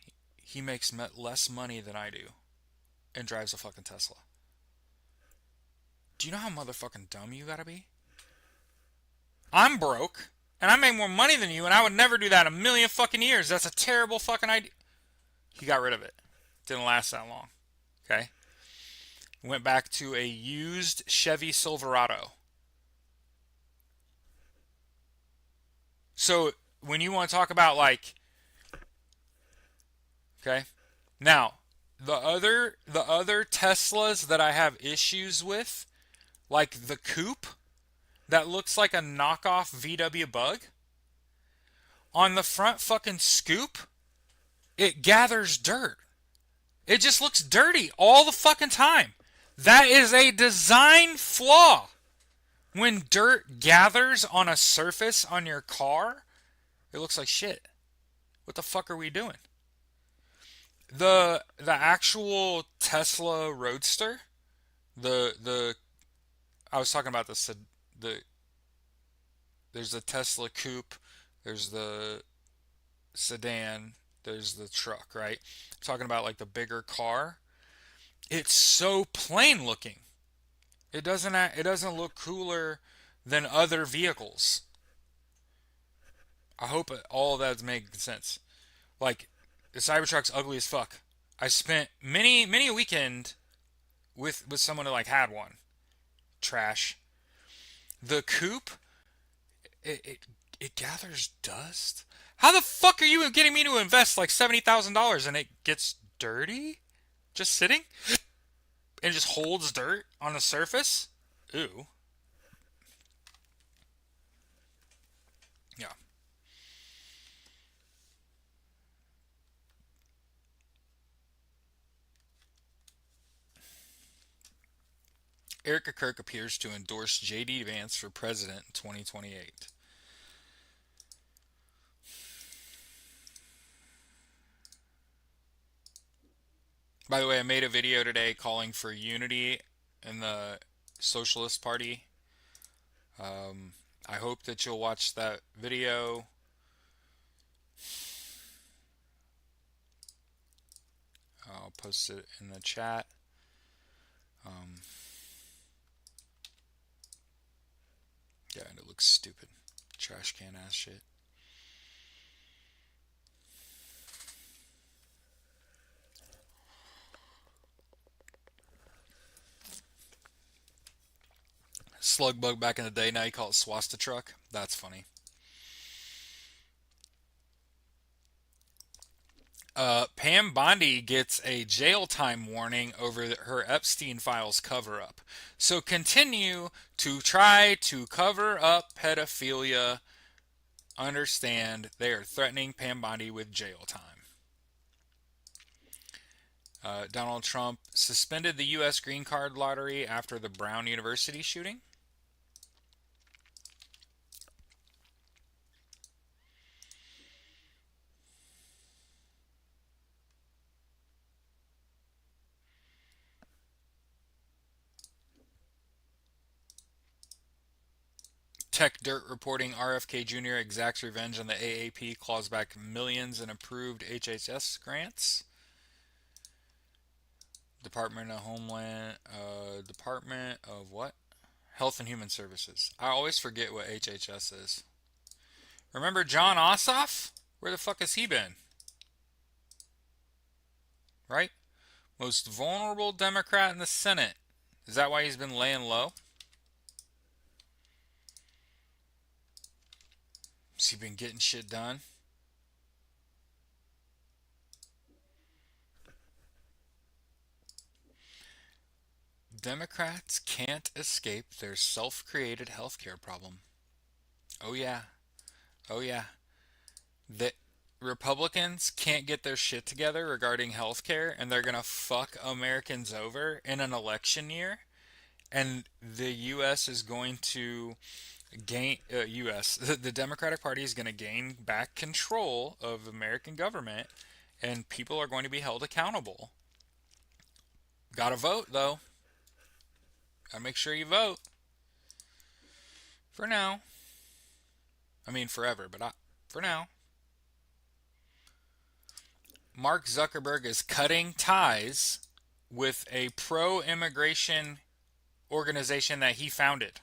he makes less money than I do and drives a fucking Tesla. Do you know how motherfucking dumb you gotta be? I'm broke and I make more money than you, and I would never do that in a million fucking years. That's a terrible fucking idea. He got rid of it. Didn't last that long. Okay. Went back to a used Chevy Silverado. So when you want to talk about like, okay, now the other Teslas that I have issues with, like the coupe that looks like a knockoff VW Bug, on the front fucking scoop, it gathers dirt. It just looks dirty all the fucking time. That is a design flaw. When dirt gathers on a surface on your car, it looks like shit. What the fuck are we doing? The actual Tesla Roadster, the I was talking about the there's the Tesla Coupe, there's the sedan, there's the truck, right? I'm talking about like the bigger car. It's so plain looking. It doesn't look cooler than other vehicles. I hope all of that's making sense. Like the Cybertruck's ugly as fuck. I spent many a weekend with someone who like had one. Trash. The coupe, it it, it gathers dust. How the fuck are you getting me to invest like $70,000 and it gets dirty just sitting and just holds dirt on the surface? Ooh. Yeah. Erica Kirk appears to endorse J.D. Vance for president in 2028. By the way, I made a video today calling for unity in the Socialist Party. Um, I hope that you'll watch that video. I'll post it in the chat. Um, yeah, and it looks stupid. Trash can ass shit. Slug bug back in the day, now you call it Swasta truck. That's funny. Pam Bondi gets a jail time warning over her Epstein files cover up. So continue to try to cover up pedophilia. Understand they are threatening Pam Bondi with jail time. Donald Trump suspended the U.S. green card lottery after the Brown University shooting. Tech Dirt reporting RFK Jr. exacts revenge on the AAP, claws back millions in approved HHS grants. Department of what? Health and Human Services. I always forget what HHS is. Remember John Ossoff? Where the fuck has he been? Right? Most vulnerable Democrat in the Senate. Is that why he's been laying low? Has he been getting shit done? Democrats can't escape their self-created healthcare problem. Oh yeah. Oh yeah. That Republicans can't get their shit together regarding healthcare and they're going to fuck Americans over in an election year, and the US is going to gain US the Democratic Party is going to gain back control of American government, and people are going to be held accountable. Got to vote though. Got to make sure you vote. For now. I mean forever, but for now. Mark Zuckerberg is cutting ties with a pro-immigration organization that he founded.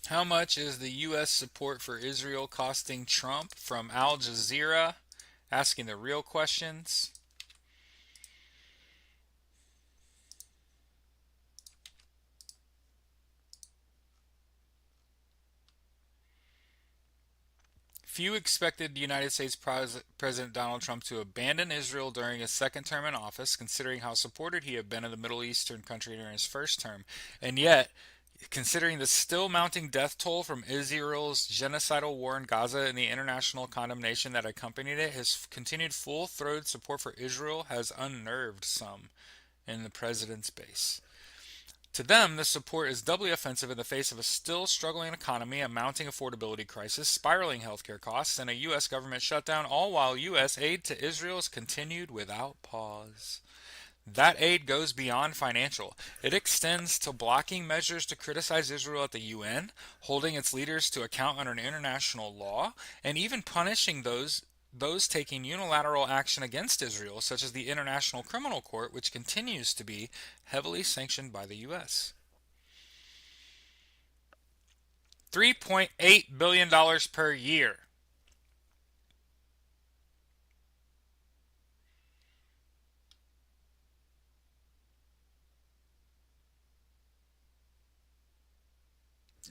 How much is the U.S. support for Israel costing Trump? From Al Jazeera, asking the real questions. Few expected United States President Donald Trump to abandon Israel during his second term in office, considering how supported he had been of the Middle Eastern country during his first term. And yet, considering the still mounting death toll from Israel's genocidal war in Gaza and the international condemnation that accompanied it, his continued full-throated support for Israel has unnerved some in the president's base. To them, this support is doubly offensive in the face of a still struggling economy, a mounting affordability crisis, spiraling healthcare costs, and a U.S. government shutdown, all while U.S. aid to Israel is continued without pause. That aid goes beyond financial. It extends to blocking measures to criticize Israel at the UN, holding its leaders to account under international law, and even punishing those taking unilateral action against Israel, such as the International Criminal Court, which continues to be heavily sanctioned by the US. $3.8 billion per year.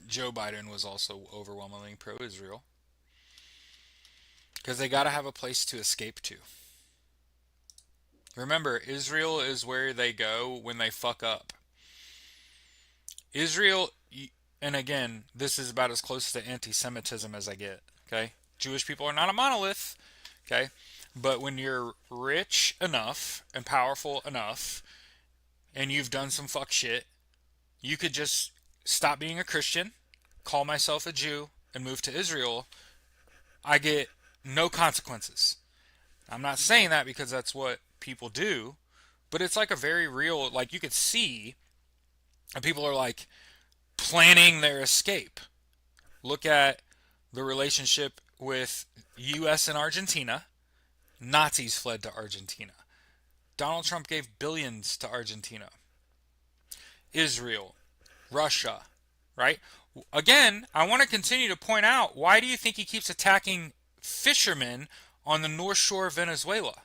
Joe Biden was also overwhelmingly pro-Israel because they got to have a place to escape to. Remember, Israel is where they go when they fuck up. Israel, and again, this is about as close to anti-Semitism as I get. Okay, Jewish people are not a monolith. Okay, but when you're rich enough and powerful enough, and you've done some fuck shit, you could just stop being a Christian, call myself a Jew, and move to Israel. I get no consequences. I'm not saying that because that's what people do, but it's like a very real, like you could see, and people are like planning their escape. Look at the relationship with US and Argentina. Nazis fled to Argentina. Donald Trump gave billions to Argentina. Israel, Russia, right? Again, I want to continue to point out, why do you think he keeps attacking fishermen on the North Shore of Venezuela?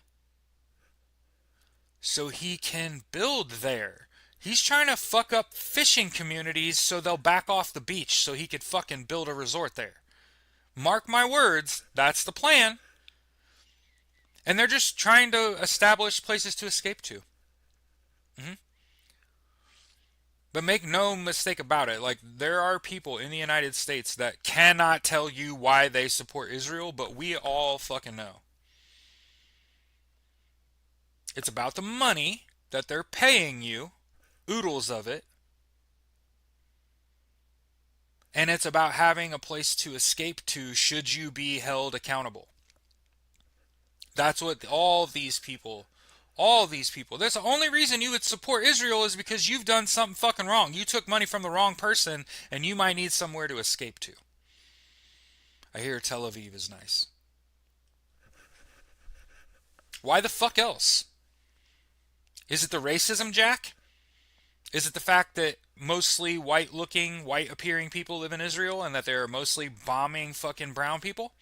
So he can build there. He's trying to fuck up fishing communities so they'll back off the beach so he could fucking build a resort there. Mark my words, that's the plan. And they're just trying to establish places to escape to. Mm-hmm. But make no mistake about it, like, there are people in the United States that cannot tell you why they support Israel, but we all fucking know. It's about the money that they're paying you, oodles of it, and it's about having a place to escape to should you be held accountable. That's what all these people, that's the only reason you would support Israel is because you've done something fucking wrong. You took money from the wrong person and you might need somewhere to escape to. I hear Tel Aviv is nice. Why the fuck else? Is it the racism, Jack? Is it the fact that mostly white looking, white appearing people live in Israel and that they're mostly bombing fucking brown people?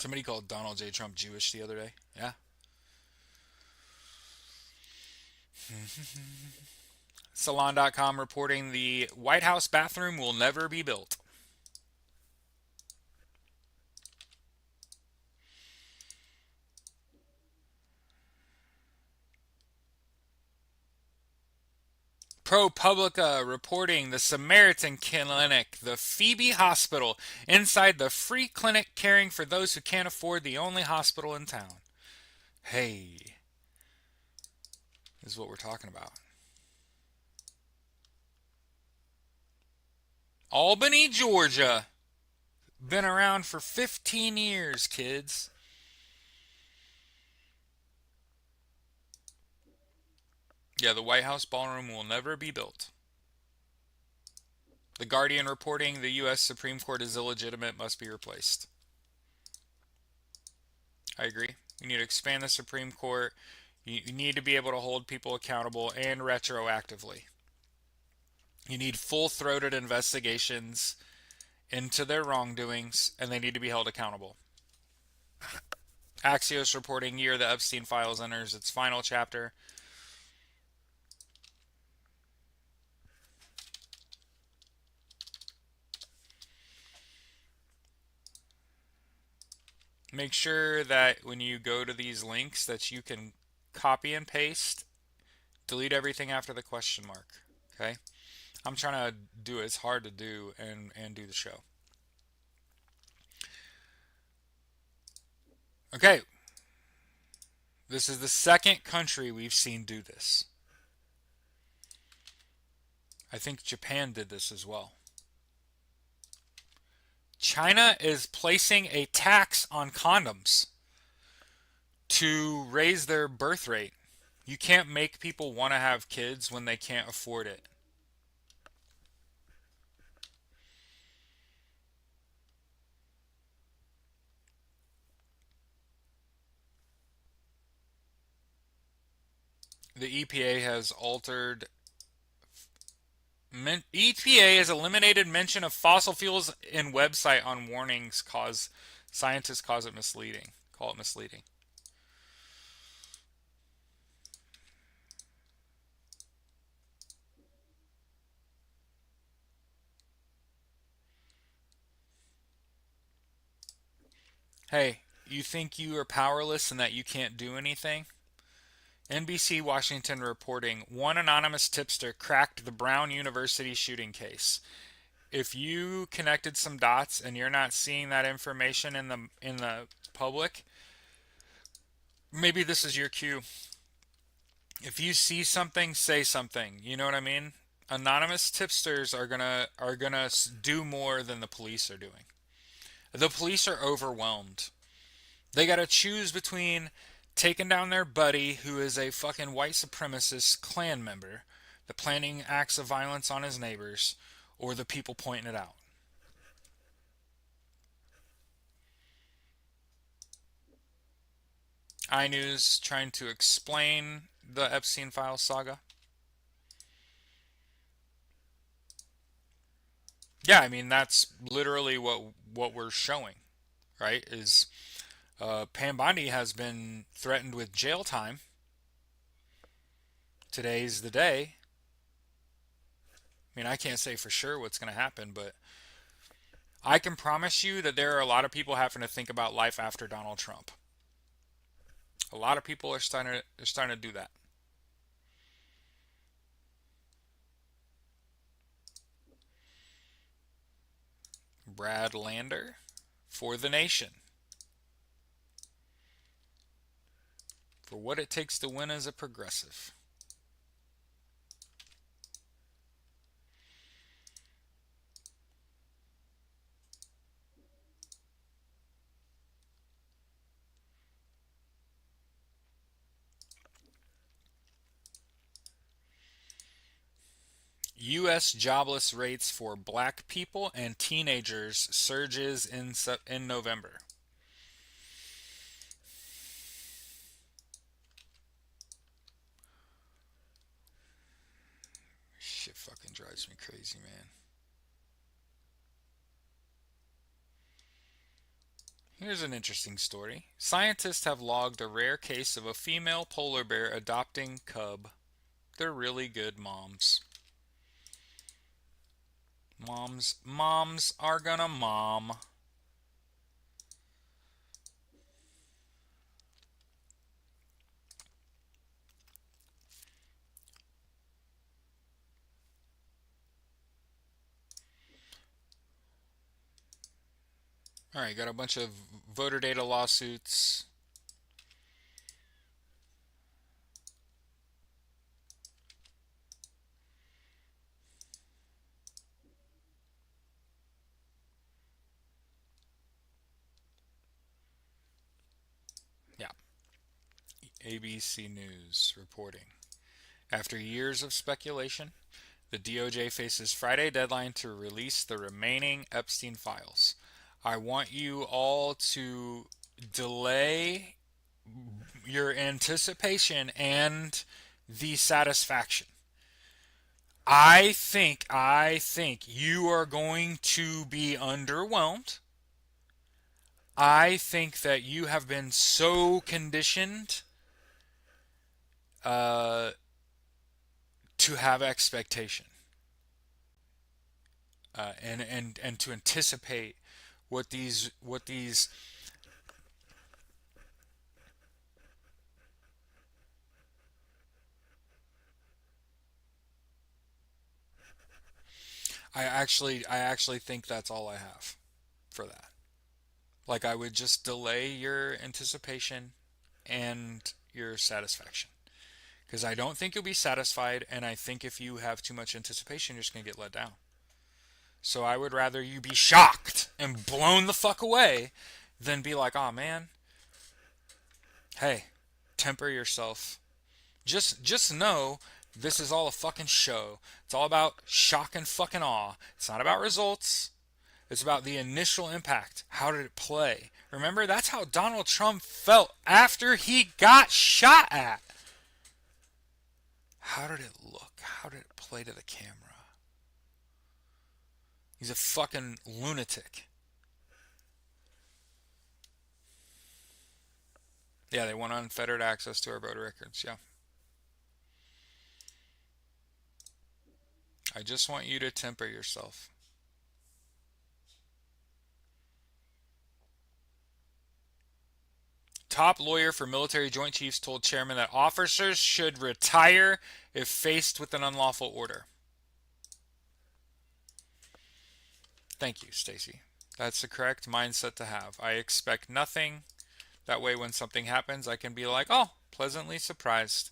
Somebody called Donald J. Trump Jewish the other day. Yeah. Salon.com reporting the White House bathroom will never be built. ProPublica reporting the Samaritan Clinic, the Phoebe Hospital, inside the free clinic caring for those who can't afford the only hospital in town. Hey, this is what we're talking about. Albany, Georgia. Been around for 15 years, kids. Yeah, the White House ballroom will never be built. The Guardian reporting the U.S. Supreme Court is illegitimate, must be replaced. I agree. You need to expand the Supreme Court. You need to be able to hold people accountable and retroactively. You need full throated investigations into their wrongdoings, and they need to be held accountable. Axios reporting year the Epstein Files enters its final chapter. Make sure that when you go to these links that you can copy and paste, delete everything after the question mark. Okay? I'm trying to do it. It's hard to do and do the show. Okay. This is the second country we've seen do this. I think Japan did this as well. China is placing a tax on condoms to raise their birth rate. You can't make people want to have kids when they can't afford it. The EPA has altered. EPA has eliminated mention of fossil fuels in website on warnings. Scientists call it misleading. Hey, you think you are powerless and that you can't do anything? NBC Washington reporting one anonymous tipster cracked the Brown University shooting case. If you connected some dots and you're not seeing that information in the public, maybe this is your cue. If you see something, say something. You know what I mean? Anonymous tipsters are gonna do more than the police are doing. The police are overwhelmed. They got to choose between taking down their buddy who is a fucking white supremacist Klan member, the planning acts of violence on his neighbors, or the people pointing it out. iNews trying to explain the Epstein Files saga. Yeah, I mean that's literally what we're showing, right? Is Pam Bondi has been threatened with jail time. Today's the day. I mean, I can't say for sure what's going to happen, but I can promise you that there are a lot of people having to think about life after Donald Trump. A lot of people are starting to do that. Brad Lander for the nation. For what it takes to win as a progressive. U.S. jobless rates for black people and teenagers surges in November. Shit fucking drives me crazy, man. Here's an interesting story. Scientists have logged a rare case of a female polar bear adopting cub. They're really good moms. Moms are gonna mom. All right, got a bunch of voter data lawsuits. Yeah, ABC News reporting. After years of speculation, the DOJ faces Friday deadline to release the remaining Epstein files. I want you all to delay your anticipation and the satisfaction. I think you are going to be underwhelmed. I think that you have been so conditioned uh, to have expectation and to anticipate what these. I actually think that's all I have for that. Like I would just delay your anticipation and your satisfaction because I don't think you'll be satisfied, and I think if you have too much anticipation, you're just gonna get let down. So I would rather you be shocked and blown the fuck away than be like, oh man, hey, temper yourself. Just know this is all a fucking show. It's all about shock and fucking awe. It's not about results. It's about the initial impact. How did it play? Remember, that's how Donald Trump felt after he got shot at. How did it look? How did it play to the camera? He's a fucking lunatic. Yeah, they want unfettered access to our voter records. Yeah. I just want you to temper yourself. Top lawyer for military joint chiefs told chairman that officers should retire if faced with an unlawful order. Thank you, Stacy. That's the correct mindset to have. I expect nothing. That way, when something happens, I can be like, oh, pleasantly surprised.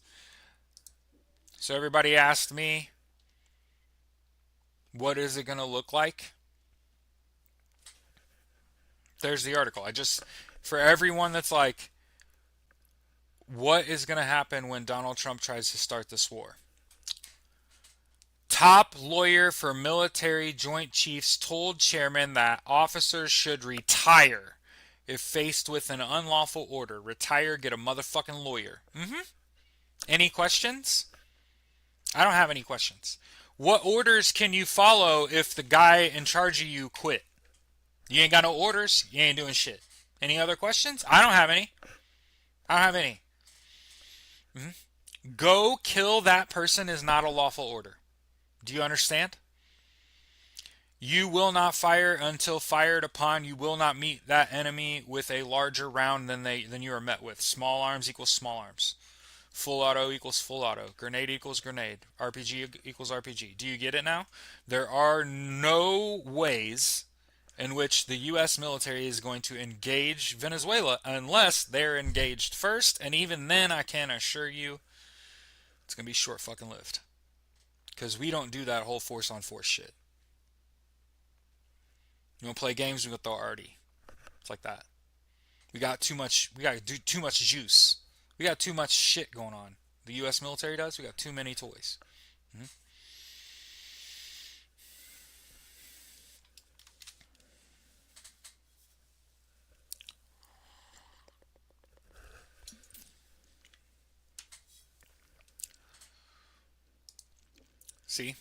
So, everybody asked me, what is it going to look like? There's the article. For everyone that's like, what is going to happen when Donald Trump tries to start this war? Top lawyer for military joint chiefs told chairman that officers should retire if faced with an unlawful order. Retire, get a motherfucking lawyer. Any questions? I don't have any questions. What orders can you follow if the guy in charge of you quit? You ain't got no orders, you ain't doing shit. Any other questions? I don't have any. I don't have any. Go kill that person is not a lawful order. Do you understand? You will not fire until fired upon. You will not meet that enemy with a larger round than you are met with. Small arms equals small arms. Full auto equals full auto. Grenade equals grenade. RPG equals RPG. Do you get it now? There are no ways in which the U.S. military is going to engage Venezuela unless they're engaged first, and even then, I can assure you, it's going to be short fucking lived. Because we don't do that whole force on force shit. You want to play games, we got the RD. It's like that. We got to do too much juice. We got too much shit going on. The U.S. military does. We got too many toys. Mm-hmm. See?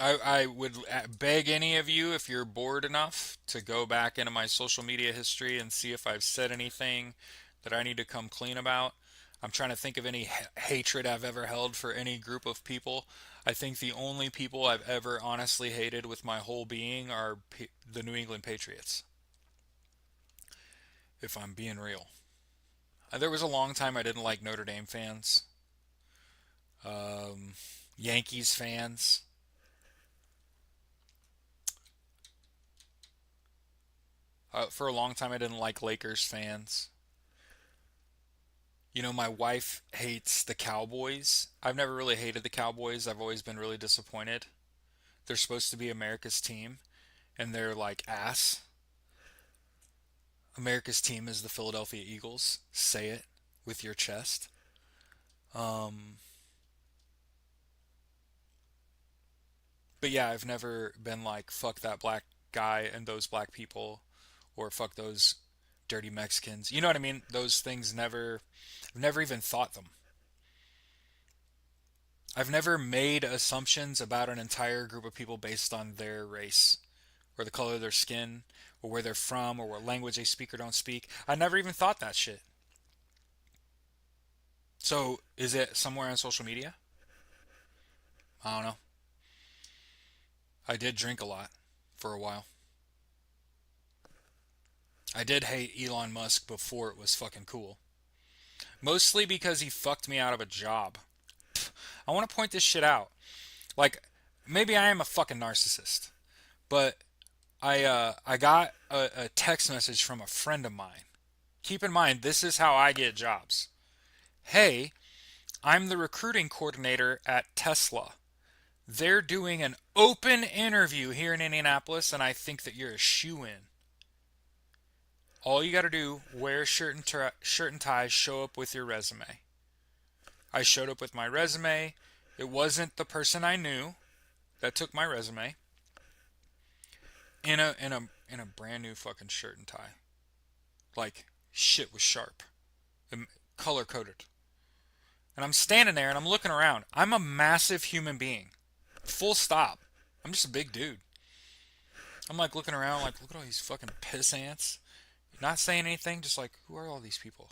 I would beg any of you, if you're bored enough, to go back into my social media history and see if I've said anything that I need to come clean about. I'm trying to think of any hatred I've ever held for any group of people. I think the only people I've ever honestly hated with my whole being are the New England Patriots, if I'm being real. There was a long time I didn't like Notre Dame fans, um, Yankees fans. For a long time, I didn't like Lakers fans. You know, my wife hates the Cowboys. I've never really hated the Cowboys. I've always been really disappointed. They're supposed to be America's team, and they're like ass. America's team is the Philadelphia Eagles. Say it with your chest. Um, but yeah, I've never been like, fuck that black guy and those black people, or fuck those dirty Mexicans. You know what I mean? Those things never, I've never even thought them. I've never made assumptions about an entire group of people based on their race or the color of their skin or where they're from or what language they speak or don't speak. I never even thought that shit. So is it somewhere on social media? I don't know. I did drink a lot for a while. I did hate Elon Musk before it was fucking cool. Mostly because he fucked me out of a job. I want to point this shit out. Like, maybe I am a fucking narcissist, but I got a text message from a friend of mine. Keep in mind, this is how I get jobs. Hey, I'm the recruiting coordinator at Tesla. They're doing an open interview here in Indianapolis, and I think that you're a shoe in. All you got to do, wear a shirt and tie, show up with your resume. I showed up with my resume. It wasn't the person I knew that took my resume in a brand new fucking shirt and tie. Like shit was sharp, color coded. And I'm standing there and I'm looking around. I'm a massive human being. Full stop. I'm just a big dude. I'm like looking around like, look at all these fucking piss ants. Not saying anything, just like, who are all these people?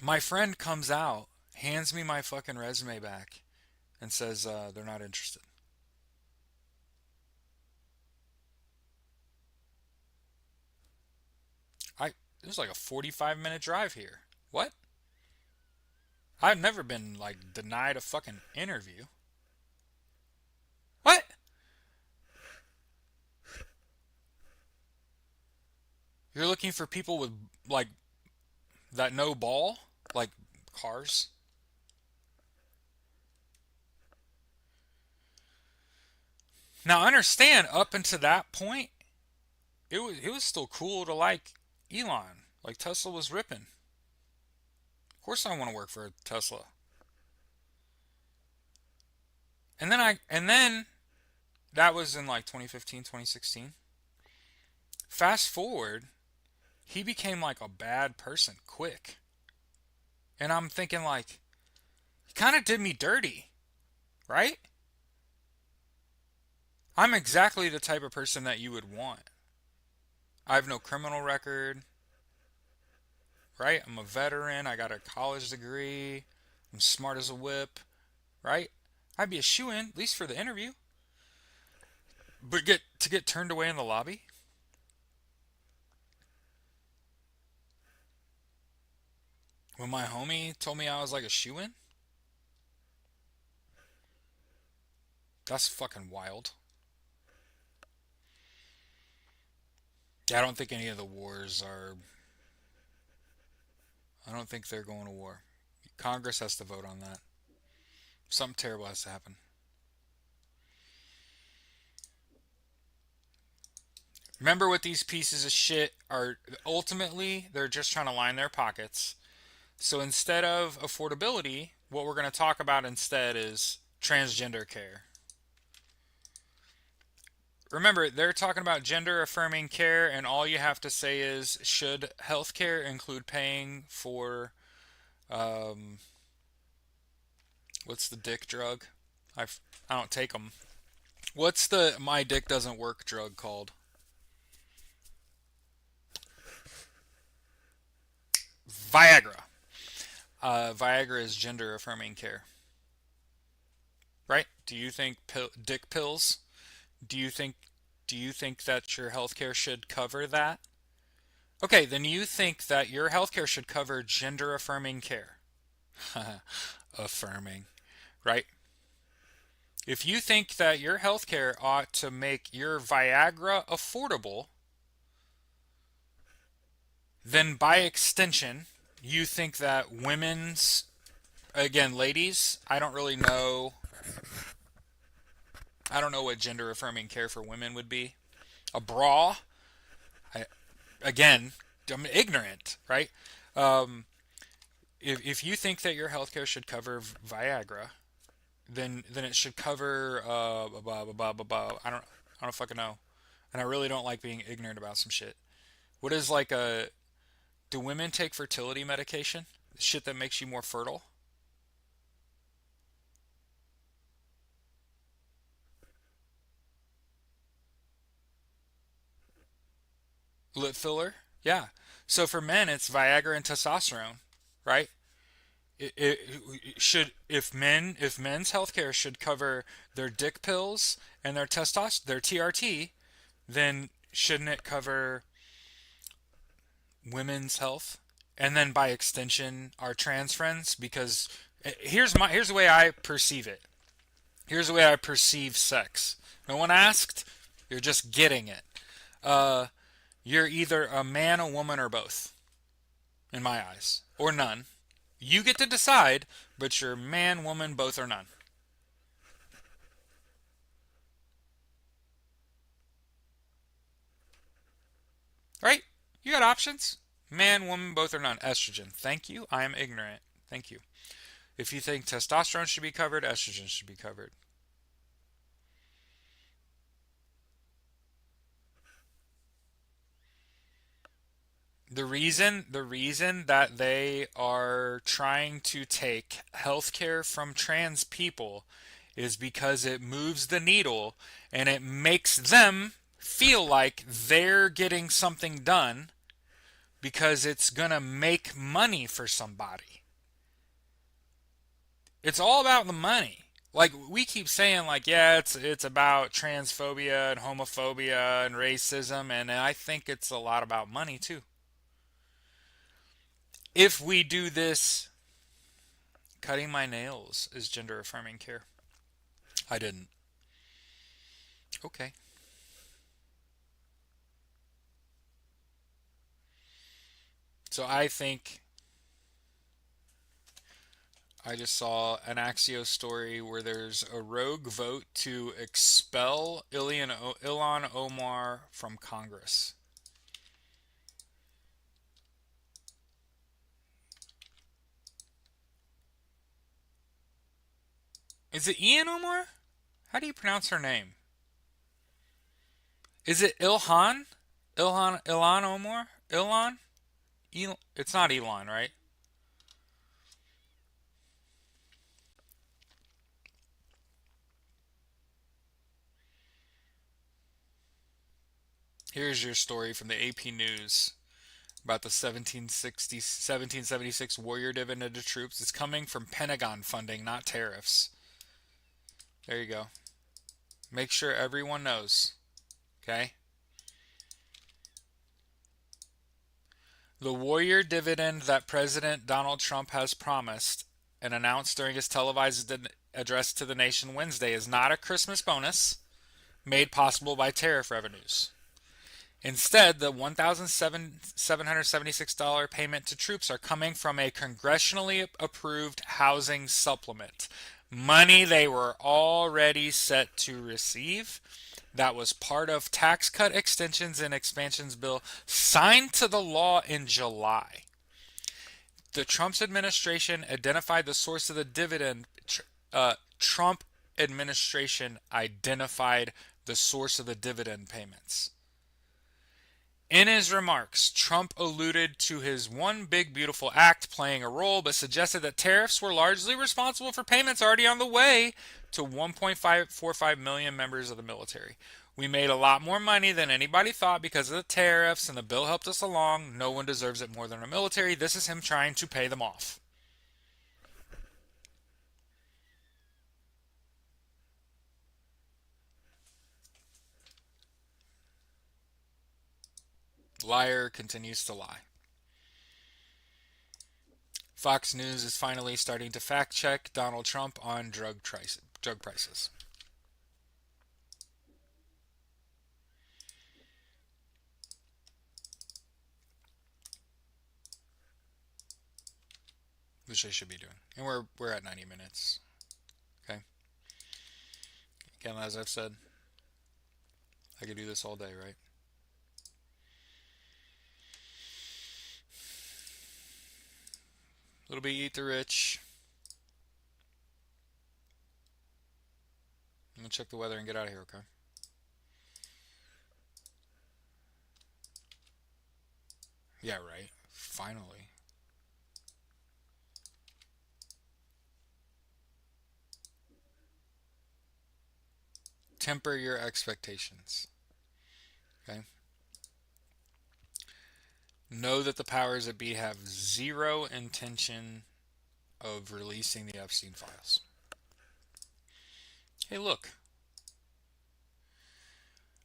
My friend comes out, hands me my fucking resume back, and says they're not interested. I It was like a 45-minute drive here. What? I've never been like denied a fucking interview. What? You're looking for people with like that know ball, like cars. Now understand, up until that point, it was still cool to like Elon. Like Tesla was ripping. Of course, I want to work for Tesla. And then that was in like 2015, 2016. Fast forward, he became like a bad person quick. And I'm thinking like, he kind of did me dirty, right? I'm exactly the type of person that you would want. I have no criminal record, right? I'm a veteran. I got a college degree. I'm smart as a whip, right? I'd be a shoe in, at least for the interview. But get turned away in the lobby? When my homie told me I was like a shoe in? That's fucking wild. Yeah, I don't think any of the wars are. I don't think they're going to war. Congress has to vote on that. Something terrible has to happen. Remember what these pieces of shit are ultimately, they're just trying to line their pockets. So instead of affordability, what we're going to talk about instead is transgender care. Remember, they're talking about gender affirming care, and all you have to say is, should healthcare include paying for, um, what's the dick drug? I I don't take them. What's the my dick doesn't work drug called? Viagra. Viagra is gender affirming care, right? Do you think dick pills? Do you think do you think that your healthcare should cover that? Okay, then you think that your healthcare should cover gender affirming care. Affirming, right? If you think that your healthcare ought to make your Viagra affordable, then by extension, you think that women's, again, ladies, I don't know what gender affirming care for women would be. A bra, I, again, I'm ignorant, right? Um, if you think that your healthcare should cover Viagra, then it should cover I don't fucking know, and I really don't like being ignorant about some shit. What is like a do women take fertility medication? Shit that makes you more fertile? Lip filler? Yeah. So for men, it's Viagra and testosterone, right? It should if men's healthcare should cover their dick pills and their TRT, then shouldn't it cover women's health? And then by extension, our trans friends? Because here's the way I perceive it. Here's the way I perceive sex. No one asked. You're just getting it. Uh, you're either a man, a woman, or both, in my eyes, or none. You get to decide, but you're man, woman, both, or none. Right? You got options. Man, woman, both, or none. Estrogen. Thank you. I am ignorant. Thank you. If you think testosterone should be covered, estrogen should be covered. The reason that they are trying to take healthcare from trans people is because it moves the needle and it makes them feel like they're getting something done because it's gonna make money for somebody. It's all about the money. Like we keep saying like yeah, it's about transphobia and homophobia and racism and I think it's a lot about money too. If we do this, cutting my nails is gender affirming care. I didn't. Okay. So I think I just saw an Axios story where there's a rogue vote to expel Ilhan Omar from Congress. Is it Ian Omar? How do you pronounce her name? Is it Ilhan? Ilhan Omar? Ilhan? It's not Elon, right? Here's your story from the AP News about the 1776 warrior dividend to troops. It's coming from Pentagon funding, not tariffs. There you go. Make sure everyone knows. Okay? The warrior dividend that President Donald Trump has promised and announced during his televised address to the nation Wednesday is not a Christmas bonus made possible by tariff revenues. Instead, the $1,776 payment to troops are coming from a congressionally approved housing supplement. Money they were already set to receive. That was part of tax cut extensions and expansions bill signed to the law in July. The Trump's administration identified the source of the dividend. Trump administration identified the source of the dividend payments. In his remarks, Trump alluded to his One Big Beautiful Act playing a role, but suggested that tariffs were largely responsible for payments already on the way to 1.545 million members of the military. We made a lot more money than anybody thought because of the tariffs, and the bill helped us along. No one deserves it more than our military. This is him trying to pay them off. Liar continues to lie. Fox News is finally starting to fact check Donald Trump on drug prices. Which I should be doing. And we're at 90 minutes. Okay. Again, as I've said, I could do this all day, right? Little bit eat the rich. I'm gonna check the weather and get out of here, okay? Yeah, right. Finally. Temper your expectations. Okay? Know that the powers that be have zero intention of releasing the Epstein files. Hey, look.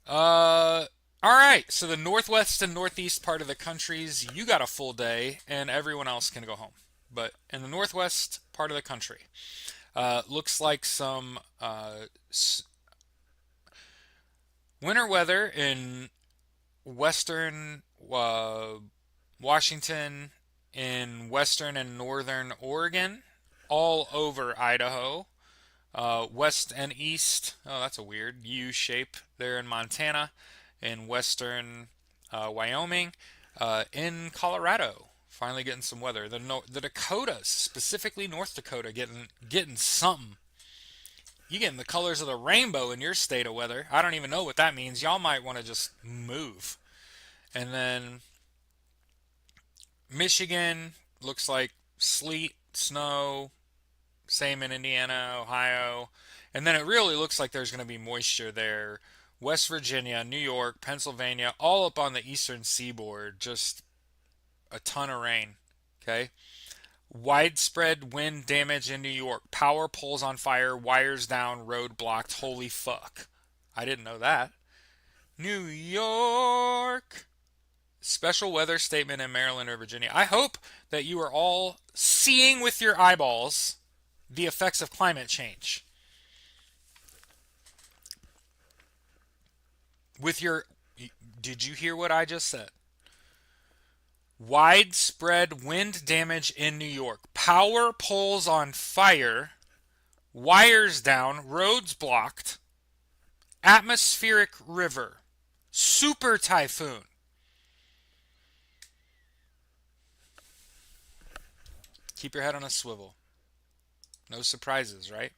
All right. So the northwest and northeast part of the countries, you got a full day, and everyone else can go home. But in the northwest part of the country, looks like some winter weather in western Washington, in western and northern Oregon, all over Idaho, west and east. Oh, that's a weird U shape there in Montana, in western Wyoming, in Colorado. Finally getting some weather. The Dakotas, specifically North Dakota, getting something. You getting the colors of the rainbow in your state of weather. I don't even know what that means. Y'all might want to just move. And then Michigan looks like sleet, snow, same in Indiana, Ohio. And then it really looks like there's going to be moisture there. West Virginia, New York, Pennsylvania, all up on the eastern seaboard, just a ton of rain. Okay? Widespread wind damage in New York. Power poles on fire, wires down, road blocked. Holy fuck. I didn't know that. New York. Special weather statement in Maryland or Virginia. I hope that you are all seeing with your eyeballs the effects of climate change. With your, did you hear what I just said? Widespread wind damage in New York. Power poles on fire, wires down, roads blocked, atmospheric river, super typhoon. Keep your head on a swivel. No surprises, right?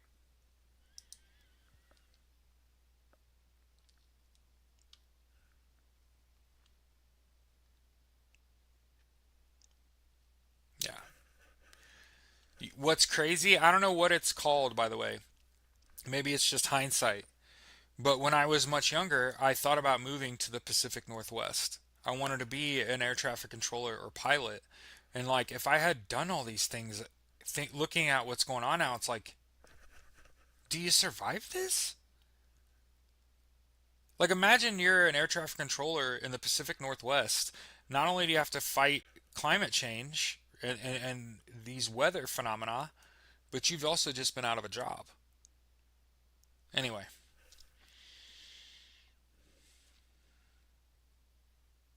Yeah. What's crazy, I don't know what it's called, by the way. Maybe it's just hindsight. But when I was much younger, I thought about moving to the Pacific Northwest. I wanted to be an air traffic controller or pilot. And like, if I had done all these things, looking at what's going on now, it's like, do you survive this? Like, imagine you're an air traffic controller in the Pacific Northwest. Not only do you have to fight climate change and these weather phenomena, but you've also just been out of a job. Anyway,